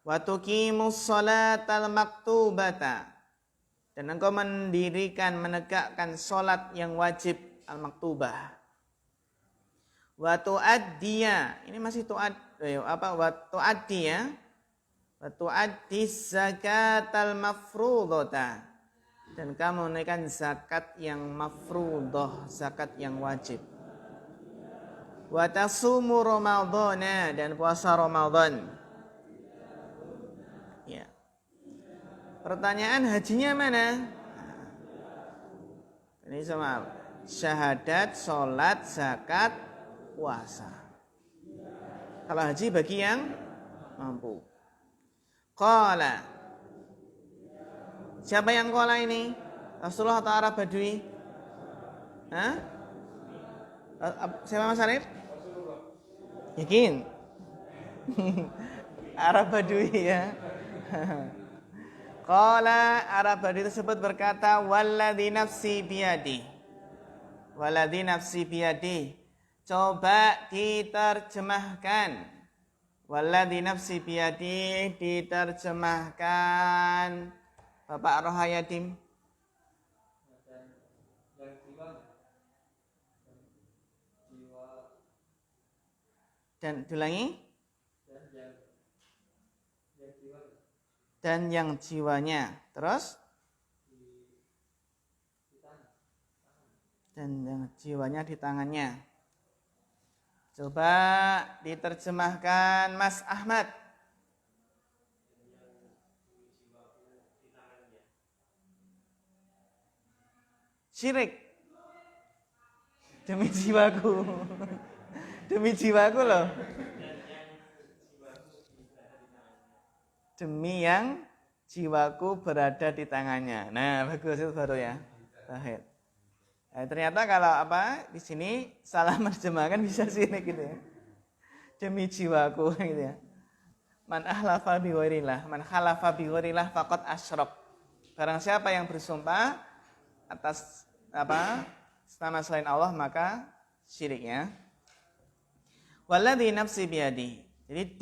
Wa tuqimus salatal maktubata. Dan engkau mendirikan, menegakkan salat yang wajib al-maktubah. Wa tu'addiya. Ini masih wa tu'addiya. Wa tu'addis zakatal mafrudhata. Dan kamu menunaikan zakat yang mafrudhah, zakat yang wajib. Wa tasumu ramadhana, dan puasa Ramadan. Ya. Pertanyaan, hajinya mana? Ini sama syahadat, salat, zakat, puasa. Kalau haji bagi yang mampu. Qala. Siapa yang qala ini? Rasulullah atau Arab Badui? Hah? Siapa Mas Arif? Yakin? Arab Badui ya. Qala, Arab Badui tersebut berkata, walladzi nafsi biyadi. Walladzi nafsi biyadi. Coba diterjemahkan. Walladzi nafsi biyadi, diterjemahkan. Bapak Rohayadim. Dan diulangi. Dan yang jiwanya. Terus? Dan yang jiwanya di tangannya. Coba diterjemahkan Mas Ahmad. Syirik. Demi jiwaku. Demi jiwaku loh. Demi yang jiwaku berada di tangannya. Nah, bagus itu baru ya. Tauhid. Nah, ternyata kalau di sini salah menerjemahkan bisa syirik gitu ya. Demi jiwaku gitu ya. Man ahlafa bi ghairillah, man khalafa bi ghairillah faqad asyrak. Barang siapa yang bersumpah atas nama selain Allah maka syirik ya. Walladzi nafsi biyadi. Jadi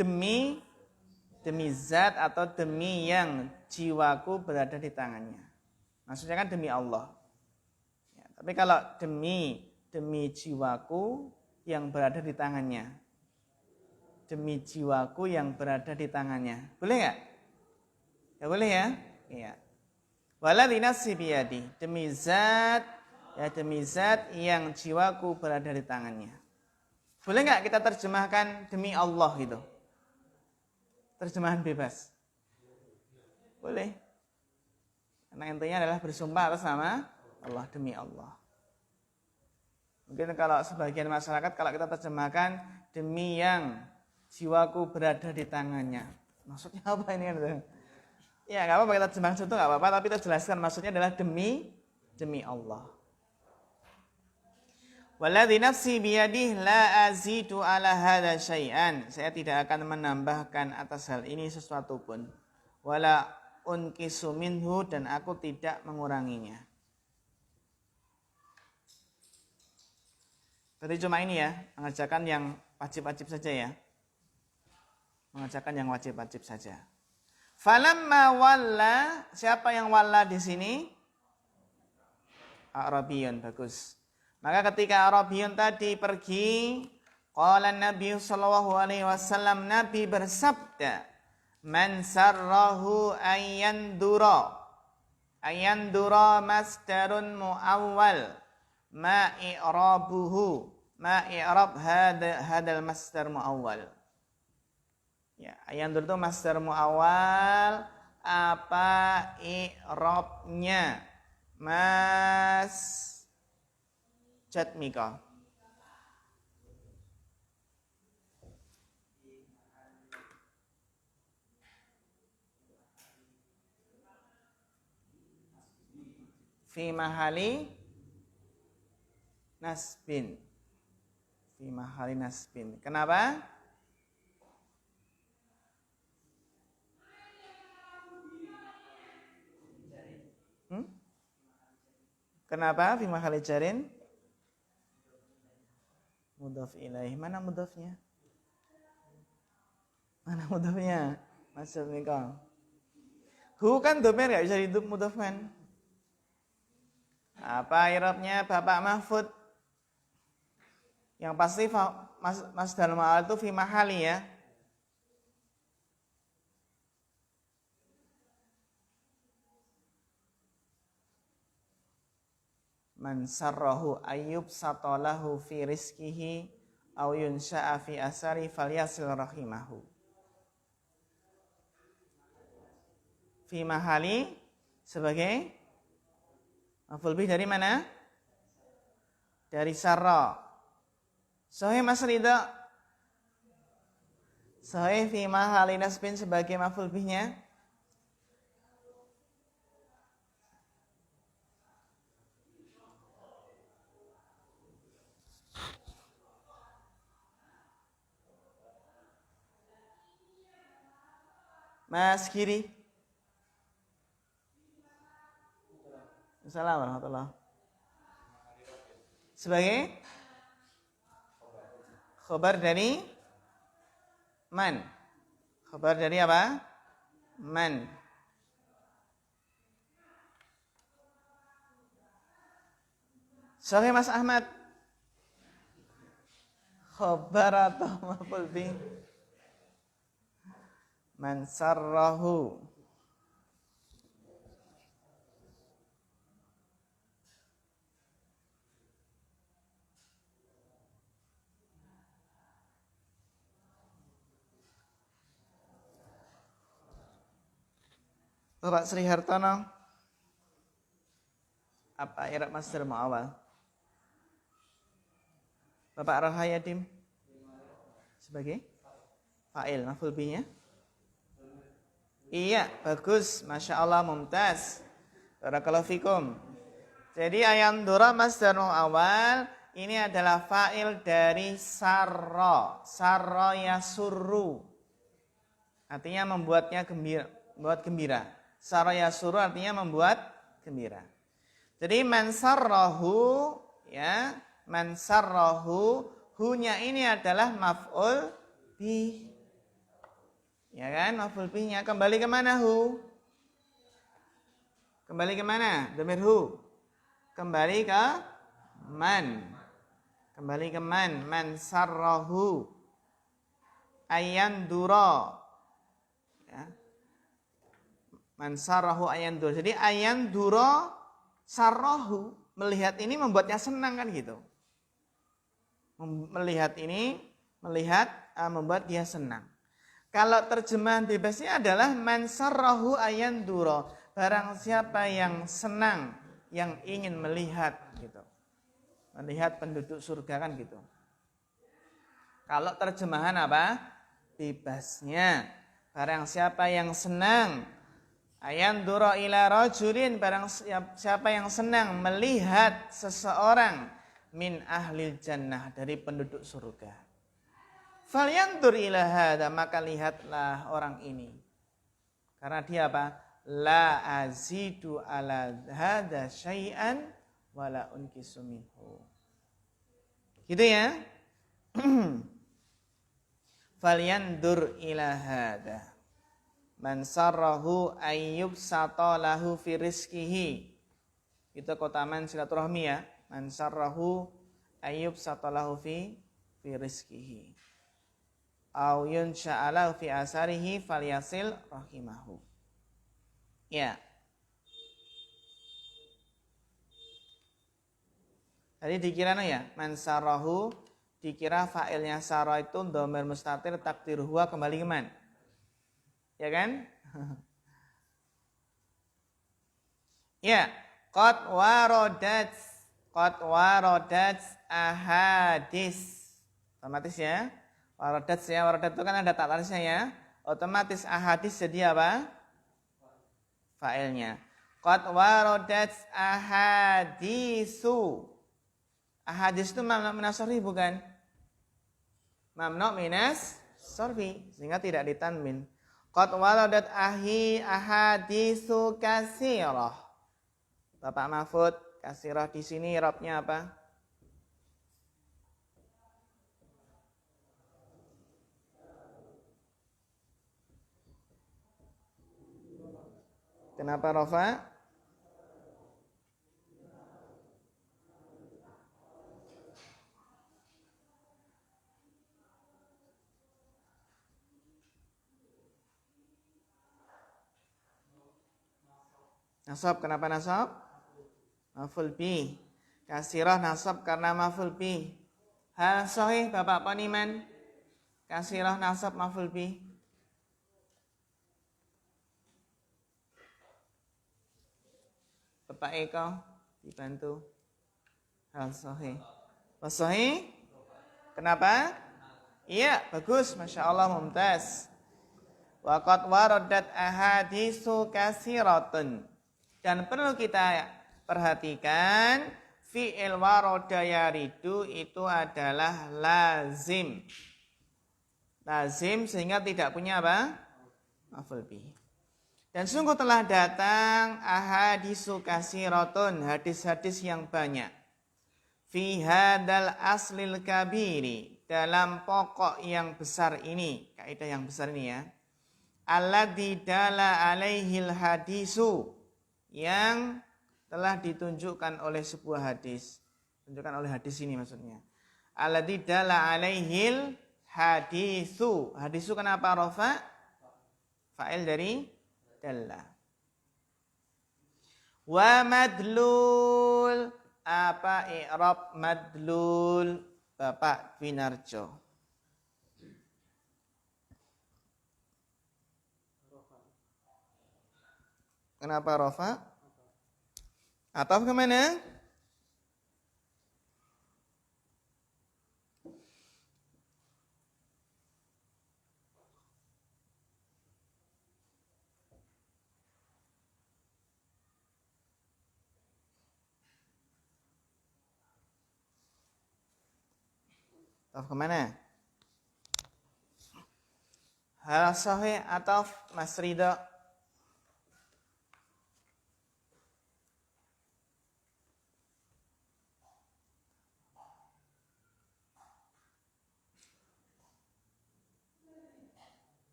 demi zat atau demi yang jiwaku berada di tangannya. Maksudnya kan demi Allah. Ya, tapi kalau demi jiwaku yang berada di tangannya. Demi jiwaku yang berada di tangannya. Boleh enggak? Ya boleh ya? Iya. Walladzi nafsi biyadi. Demi zat yang jiwaku berada di tangannya. Boleh enggak kita terjemahkan demi Allah gitu? Terjemahan bebas. Boleh. Karena intinya adalah bersumpah atas nama Allah, demi Allah. Mungkin kalau sebagian masyarakat kalau kita terjemahkan demi yang jiwaku berada di tangannya. Maksudnya apa ini kan? Ya enggak apa-apa kita terjemahkan itu enggak apa-apa, tapi kita jelaskan maksudnya adalah demi Allah. Walladzi nafsi biyadihi la azidu ala hadza syai'an. Saya tidak akan menambahkan atas hal ini sesuatu pun. Wala unqisu minhu, dan aku tidak menguranginya. Berarti cuma ini ya, mengerjakan yang wajib-wajib saja ya. Mengerjakan yang wajib-wajib saja. Falamma walla, siapa yang walla di sini? Arabiyun, bagus. Maka ketika Arabiyun tadi pergi, qala Nabi sallallahu alaihi wasallam, Nabi bersabda, man sarrahu ayandura masdarun muawwal ma i'rab hadal masdar muawwal. Ya, ayandura itu masdar muawwal, apa i'rabnya? Mas Jatmika. fi mahali nasbin. Fi mahali nasbin. Kenapa? Kenapa fi mahali jarin? Mudhaf ilaih. Mana mudhafnya? Mana mudhafnya? Masuk Mikal. Hu kan domir gak bisa dimudhafkan. Apa i'rabnya Bapak Mahfud? Yang pasti masdar ma'al itu fi mahali ya. Man sarrahu ayyub satalahu fi rizkihi aw yunsha'a fi asari falyasil rahimahu. Fi mahali sebagai maf'ul bih dari mana? Dari sarra. Sahih Mas Ridha. Sahih fi mahali nasbin sebagai maf'ul bihnya. Mas Kiri. Assalamualaikum warahmatullahi. Sebagai khabar dari man. Khabar dari apa? Man. Sahih Mas Ahmad. Khabar atau maf'ul bih? Man sarrahu. Bapak Sri Hartono. Apa i'rab masdar mu'awwal? Bapak Rahayadim. Sebagai fa'il maf'ul bihnya? Iya, bagus. Masya Allah, mumtaz. Barakallahu fikum. Jadi ayam dura masdar mu'awwal ini adalah fa'il dari sarra. Sarra yasurru. Artinya membuatnya gembira, membuat gembira. Sarra yasurru artinya membuat gembira. Jadi man sarrahu, ya, man sarrahu, hu-nya ini adalah maf'ul bih. Ya kan, maf'ul bihnya kembali ke mana hu? Kembali ke mana? Dhamir hu. Kembali ke man. Kembali ke man. Man sarrahu ayandura. Ya. Man sarrahu ayandura. Jadi ayandura sarrahu, melihat ini membuatnya senang kan gitu. Melihat ini, membuat dia senang. Kalau terjemahan bebasnya adalah man sarrahu ayandura, barang siapa yang senang, yang ingin melihat gitu. Melihat penduduk surga kan gitu. Kalau terjemahan apa? Bebasnya, barang siapa yang senang ayandura ila rajulin, barang siapa yang senang melihat seseorang min ahlil jannah, dari penduduk surga. Falyandur ila hada, maka lihatlah orang ini. Karena dia apa? La azidu ala hada syai'an wala unkisu minhu. Gitu ya. Falyandur ila hada. Man sarrahu ayyub satalahu fi rizkihi. Itu kotaman silaturahmi ya. Man sarrahu ayyub satalahu fi rizkihi. Au yunsha'alahu fi asarihi falyasil rahimahu. Ya. Tadi dikira ya, man sarrahu, dikira fa'ilnya sarra itu dhamir mustatir takdir huwa, kembali ke man. Ya kan? Ya, qad waradat ahadis. Otomatis ya. Waradat ya, waradat itu kan ada taklarisnya ya. Otomatis ahadis jadi apa? Fa'ilnya. Qad waradat ahadisu. Ahadis itu mamnu minas sorfi bukan? Mamnu minas sorfi, sehingga tidak ditanwin. Qad waradat ahadisu kasirah. Bapak Mahfud, kasirah di sini i'rabnya apa? Kenapa Rafa? Nasab, kenapa nasab? Maf'ul bi. Kasirah nasab karena maf'ul bi. Hal sahih Bapak Paniman? Kasirah nasab maf'ul bi. Bapak Eko dibantu. Hal sahih. Hal sahih? Kenapa? Iya, bagus, Masya Allah, mumtaz. Waqad waradat ahadisu kasiratun. Dan perlu kita perhatikan, fi'il warada yaridu itu adalah lazim. Lazim sehingga tidak punya apa? Maf'ul bih. Dan sungguh telah datang ahadisu kasiratun, hadis-hadis yang banyak. Fi hadal aslil kabiri, dalam pokok yang besar ini, kaidah yang besar ini ya. Alladzi dala alaihil hadisu, yang telah ditunjukkan oleh sebuah hadis. Tunjukkan oleh hadis ini maksudnya. Alladzi dala alaihil hadisu. Hadisu kenapa rafa? Fa'il dari dalla. Wa madlul, apa i'rab madlul Bapak Winarjo? Kenapa rafa? Ataf kemana? Ataf kemana? Hal sahih ataf Mas Ridha?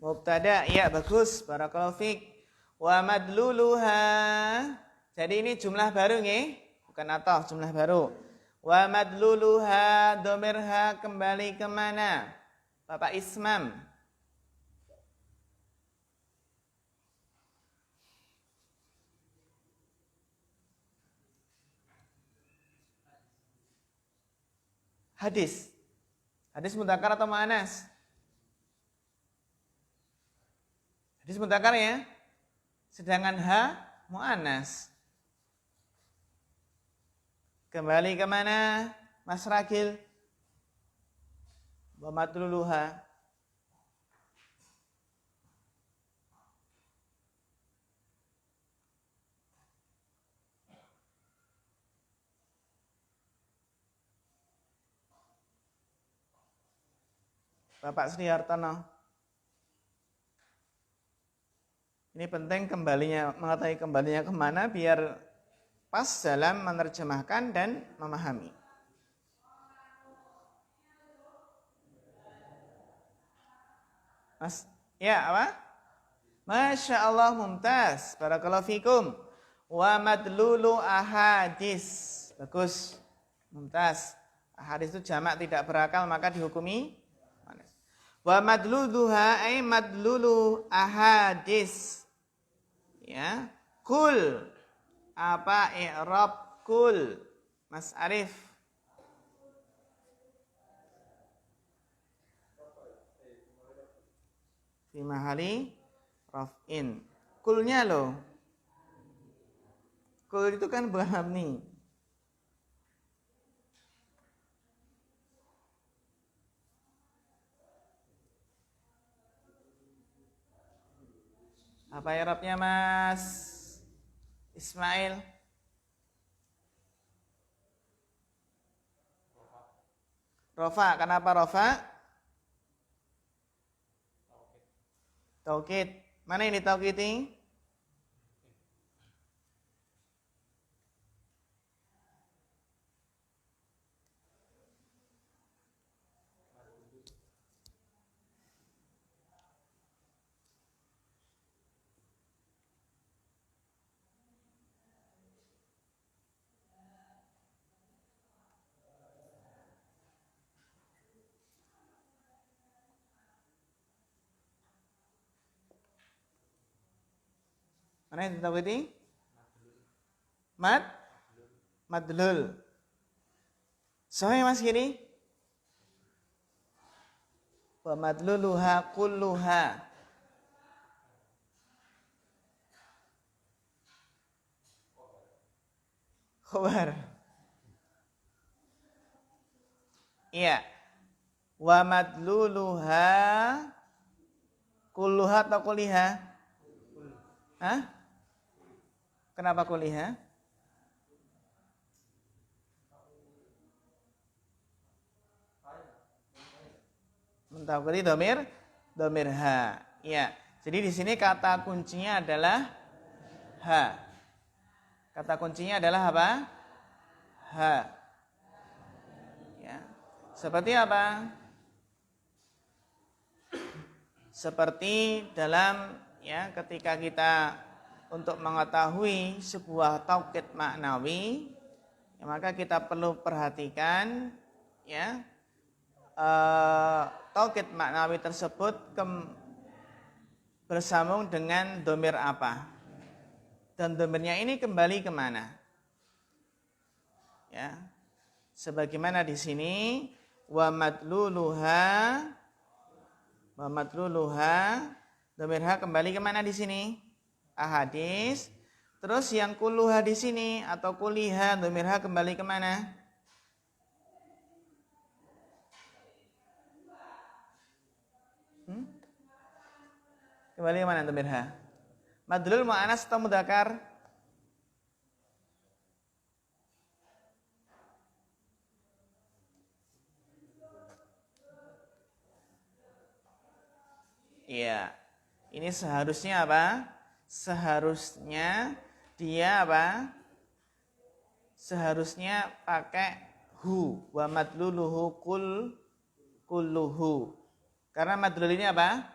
Mubtada, ya bagus, barakallahu fiik. Wa madluluha. Jadi ini jumlah baru nggih, bukan ataf, jumlah baru. Wa madluluha, domirha kembali kemana? Bapak Ismam. Hadis. Hadis mudzakkar atau muannas? Hadis mudzakkar ya. Sedangkan ha muannas. Kembali kemana Mas Ragil? Wa madluluha. Bapak Sri Hartono. Ini penting kembalinya, mengetahui kembalinya kemana biar pas dalam menerjemahkan dan memahami. Mas, ya apa? Masya Allah, mumtaz. Barakallahu fikum. Wa madlulu ahadis. Bagus, mumtaz. Ahadis itu jamak tidak berakal maka dihukumi. Wa madluluha ay madlulu ahadis. Ya, kul. Apa i'rab kul? Mas Arif. Fi mahali raf'in. Kulnya loh. Kul itu kan mabni. Apa i'rabnya Mas Ismail? Rofa, kenapa rofa? Taukid. Mana ini taukid ini? Mana yang tahu ini? Madlul. Soalnya Mas gini. Wa madluluha kulluha. Khabar. Iya. Wa madluluha kulluha atau kuliha? Hah? Kenapa kuliha? Mentaukidi domir ha. Ya. Jadi di sini kata kuncinya adalah ha. Kata kuncinya adalah apa? Ha. Ya. Seperti apa? Seperti dalam ya ketika kita untuk mengetahui sebuah taukid maknawi, ya, maka kita perlu perhatikan ya taukid maknawi tersebut bersambung dengan domir apa, dan domirnya ini kembali kemana? Ya, sebagaimana di sini wa madluluha, domir ha kembali kemana di sini? Ahadis. Terus yang kulluha di sini atau kuliha, domir ha kembali kemana? Kembali kemana domir ha? Madlul mu'anas atau mudzakkar? Iya. Ini seharusnya apa? Seharusnya dia apa? Seharusnya pakai hu, wa madluluhu kulluhu. Karena madlul ini apa?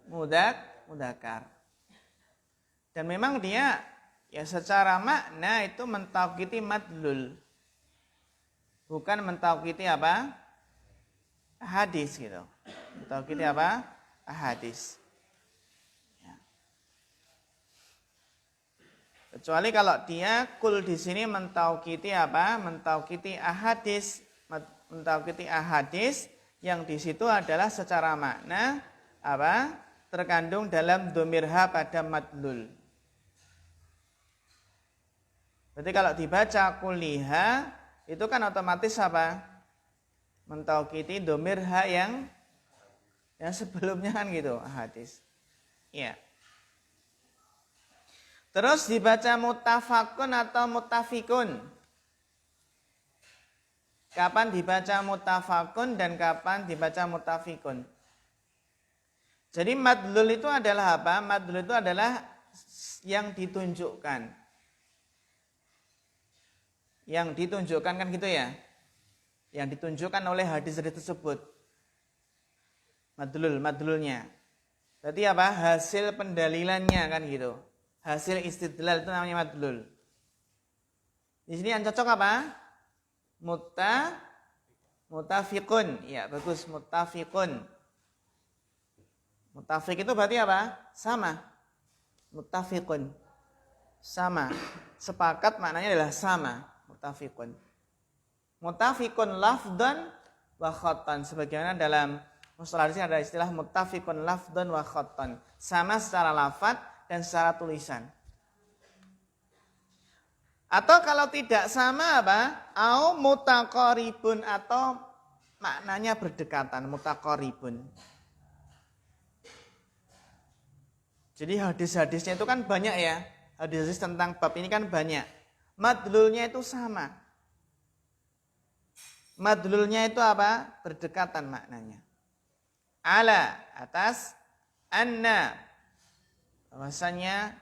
Mudzakkar. Dan memang dia ya secara makna itu mentaukidi madlul. Bukan mentaukidi apa? Hadis gitu. Mentaukidi apa? Hadis. Kecuali kalau dia kul di sini mentaukiti apa? Mentaukiti ahadis, yang di situ adalah secara makna apa? Terkandung dalam domir ha pada madlul. Berarti kalau dibaca kuliha itu kan otomatis apa? Mentaukiti domir ha yang sebelumnya kan gitu, ahadis. Iya. Terus dibaca muttafaqun atau muttafiqun. Kapan dibaca muttafaqun dan kapan dibaca muttafiqun? Jadi madlul itu adalah apa? Madlul itu adalah yang ditunjukkan. Yang ditunjukkan kan gitu ya? Yang ditunjukkan oleh hadis tersebut. Madlulnya. Berarti apa? Hasil pendalilannya kan gitu. Hasil istidlal itu namanya madlul. Di sini yang cocok apa? Muttafiqun. Ya, bagus, muttafiqun. Muttafiq itu berarti apa? Sama. Muttafiqun. Sama. Sepakat maknanya adalah sama. Muttafiqun. Muttafiqun lafdan wa khattan. Sebagaimana dalam mustalah hadis ada istilah muttafiqun lafdan wa khattan. Sama secara lafaz dan secara tulisan. Atau kalau tidak sama apa? Au mutaqaribun, atau maknanya berdekatan, mutaqaribun. Jadi hadis-hadisnya itu kan banyak ya. Hadis-hadis tentang bab ini kan banyak. Madlulnya itu sama. Madlulnya itu apa? Berdekatan maknanya. Ala, atas. Anna, bahwasanya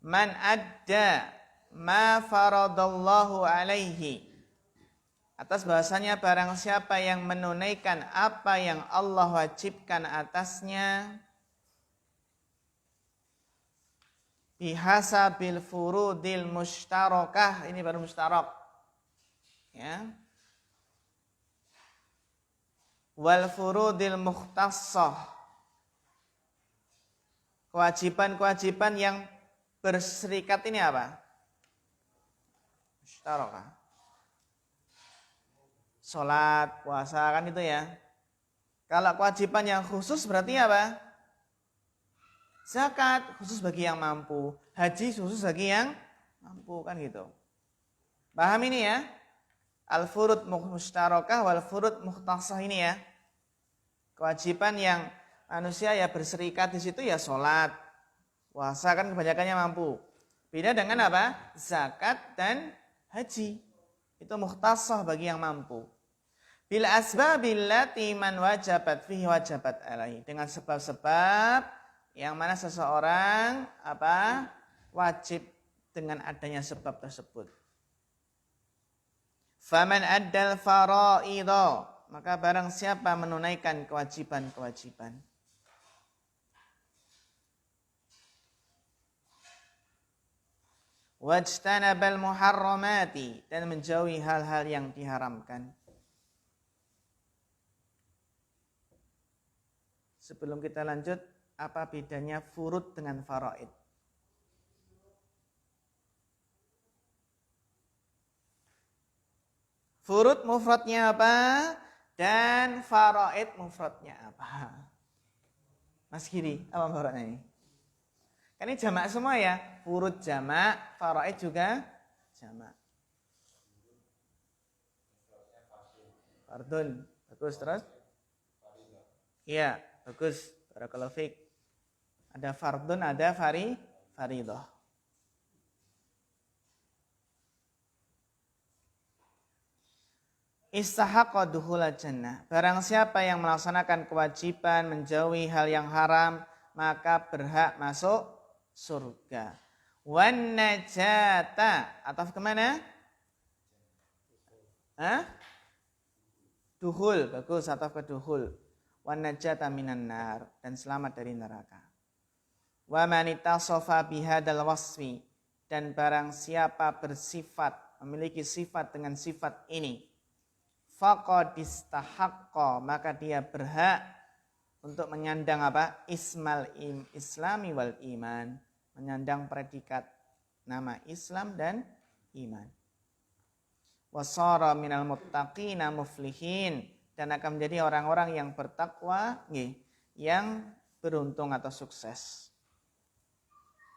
man adda ma faradallahu alaihi, atas bahwasanya barang siapa yang menunaikan apa yang Allah wajibkan atasnya, bihasabil furudil mushtarakah, ini baru mushtarak ya, wal furudil mukhtassah, kewajiban-kewajiban yang berserikat ini apa? Mushtarakah. Salat, puasa kan itu ya. Kalau kewajiban yang khusus berarti apa? Zakat khusus bagi yang mampu, haji khusus bagi yang mampu kan gitu. Paham ini ya? Al-furud mushtarakah wal furud mukhtassah ini ya. Kewajiban yang manusia ya berserikat di situ ya salat, puasa kan kebanyakannya mampu. Beda dengan apa? Zakat dan haji. Itu mukhtassah bagi yang mampu. Bil asbabil lati man wajabat fihi wajabat alaihi. Dengan sebab-sebab yang mana seseorang apa? Wajib dengan adanya sebab tersebut. Faman addal faraidha, maka barang siapa menunaikan kewajiban-kewajiban. Wajtanabal muharramati, dan menjauhi hal-hal yang diharamkan. Sebelum kita lanjut, apa bedanya furud dengan faraid? Furud mufradnya apa? Dan faraid mufradnya apa? Mas Giri, apa mufradnya ini? Kan ini jamak semua ya. Furud jamak, faraid juga jamak. Fardun, bagus terus? Iya, bagus. Barakallahu fiik. Ada fardun, ada faridah. Istahaqqa dukhulal jannah. Barang siapa yang melaksanakan kewajiban menjauhi hal yang haram, maka berhak masuk surga. Wan najata, ataf kemana? Duhul, bagus, ataf ke duhul. Wan najata minan nar, dan selamat dari neraka. Wa man ittasafa bihadzal wasfi, dan barang siapa bersifat, memiliki sifat dengan sifat ini, faqad istahaqqa, maka dia berhak untuk menyandang apa? Ismal islami wal iman, menyandang predikat nama Islam dan iman. Wasara minal muttaqina muflihin, dan akan menjadi orang-orang yang bertakwa, yang beruntung atau sukses.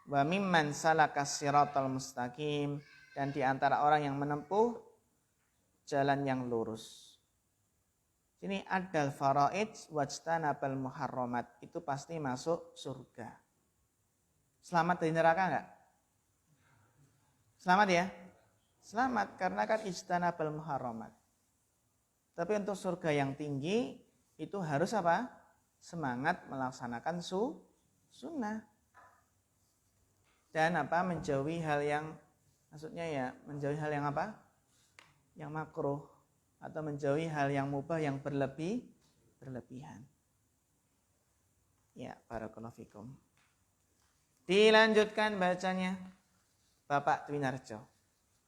Wa mimman salakas siratal mustaqim, dan di antara orang yang menempuh jalan yang lurus. Ini adal faraid wajtanabal muharramat, itu pasti masuk surga. Selamat dari neraka enggak? Selamat ya? Selamat karena kan ijtanabal muharramat. Tapi untuk surga yang tinggi itu harus apa? Semangat melaksanakan sunnah. Dan apa? Menjauhi hal yang, maksudnya ya, menjauhi hal yang apa? Yang makruh, atau menjauhi hal yang mubah yang berlebihan. Ya, barakallahu fikum. Dilanjutkan bacanya Bapak Dwinarjo.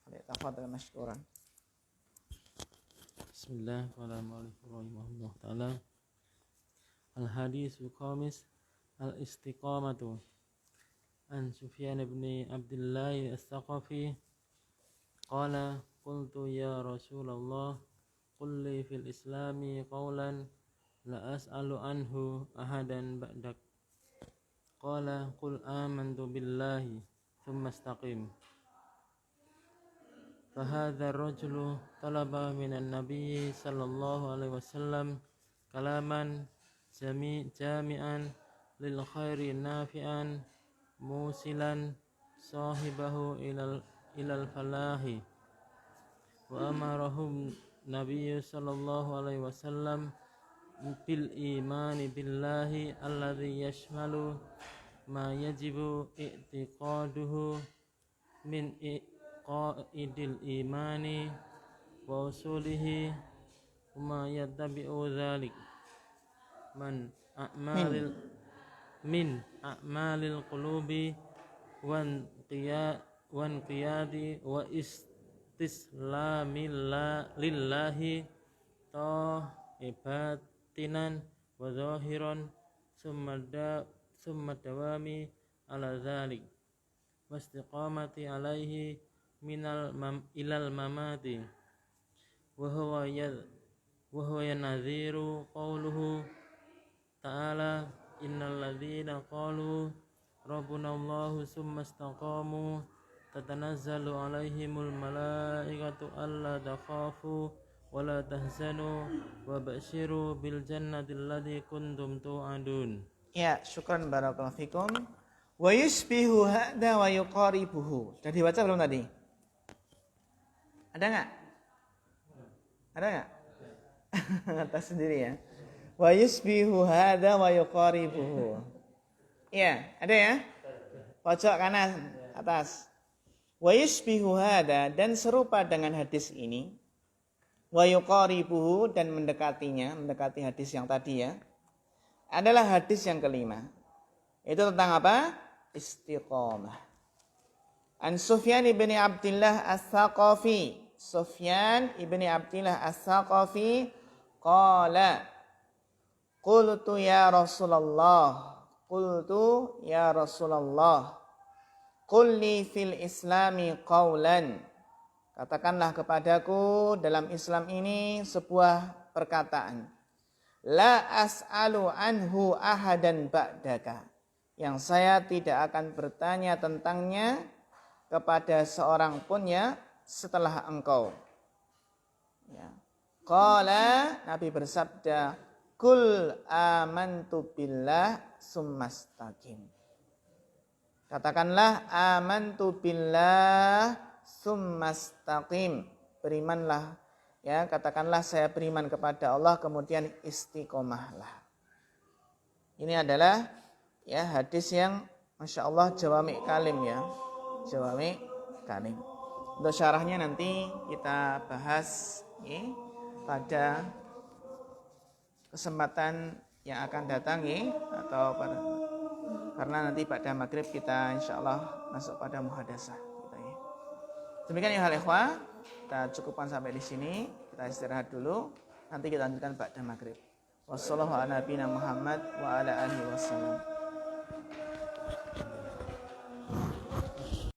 Tafadhal masykuran. Bismillahirrahmanirrahim. Ta'ala. Al-haditsul khamis al-istiqamatu. An Sufyan bin Abdullah as-Saqafi qala qultu ya Rasulullah qul li fil islami qawlan la as'alu anhu ahadan ba'dak. Qala qul amantu billahi thumma istaqim. فهذا الرجل طلب من النبي صلى الله عليه وسلم كلاما جامعا للخير نافعا musilan sahibahu ilal falahi. Wa amarahum Nabi sallallahu alaihi wasallam bil imani billahi alladhi yashmalu ma yajibu i'tiqaduhu min iqaidil imani wa usulihi ma yattabi'u dhalik min a'malil qulubi wan qiyadi wa istislamil lillahi ta'ibatinan wa zahiran summa dawami ala dhalik wastiqamati alaihi ilal mamati wa huwa yanadhiru qawluhu ta'ala innal ladzina qalu rabbuna Allahu summa istaqamu tatanazzalu alaihimul malaikatu alla takhafu wa la tahzanu wa basyiru bil jannati allati kuntum tu'adun. Ya, syukran barakallahu fikum. Wa yusbihu hadza wa yuqaribuhu. Sudah dibaca belum tadi? Ada enggak? Ada enggak? Atas sendiri ya. Wa yusbihu hadza wa yuqaribuhu. Iya, ada ya? Pojok kanan atas. Wa yusbihu hadza, dan serupa dengan hadis ini. Wa yuqaribuhu, dan mendekati hadis yang tadi ya. Adalah hadis yang kelima. Itu tentang apa? Istiqamah. An Sufyan ibn Abdullah As-Saqafi. Sufyan ibn Abdullah As-Saqafi qala qultu ya Rasulullah qul li fil islami qawlan. Katakanlah kepadaku dalam Islam ini sebuah perkataan. La as'alu anhu ahadan ba'daka, yang saya tidak akan bertanya tentangnya kepada seorang pun ya setelah engkau. Ya. Qala, Nabi bersabda, kul amantu billah summastaqim. Katakanlah amantu billah summastaqim. Berimanlah, ya, katakanlah saya beriman kepada Allah, kemudian istiqomahlah. Ini adalah ya hadis yang Masya Allah jawami kalim ya. Jawami kalim. Untuk syarahnya nanti kita bahas ya, pada kesempatan yang akan datang ya, atau karena nanti pada maghrib kita Insya Allah masuk pada muhadasah kita ya. Demikian ya hal ikhwah, kita cukupkan sampai di sini. Kita istirahat dulu. Nanti kita lanjutkan pada maghrib. Wassalamualaikum warahmatullahi wabarakatuh.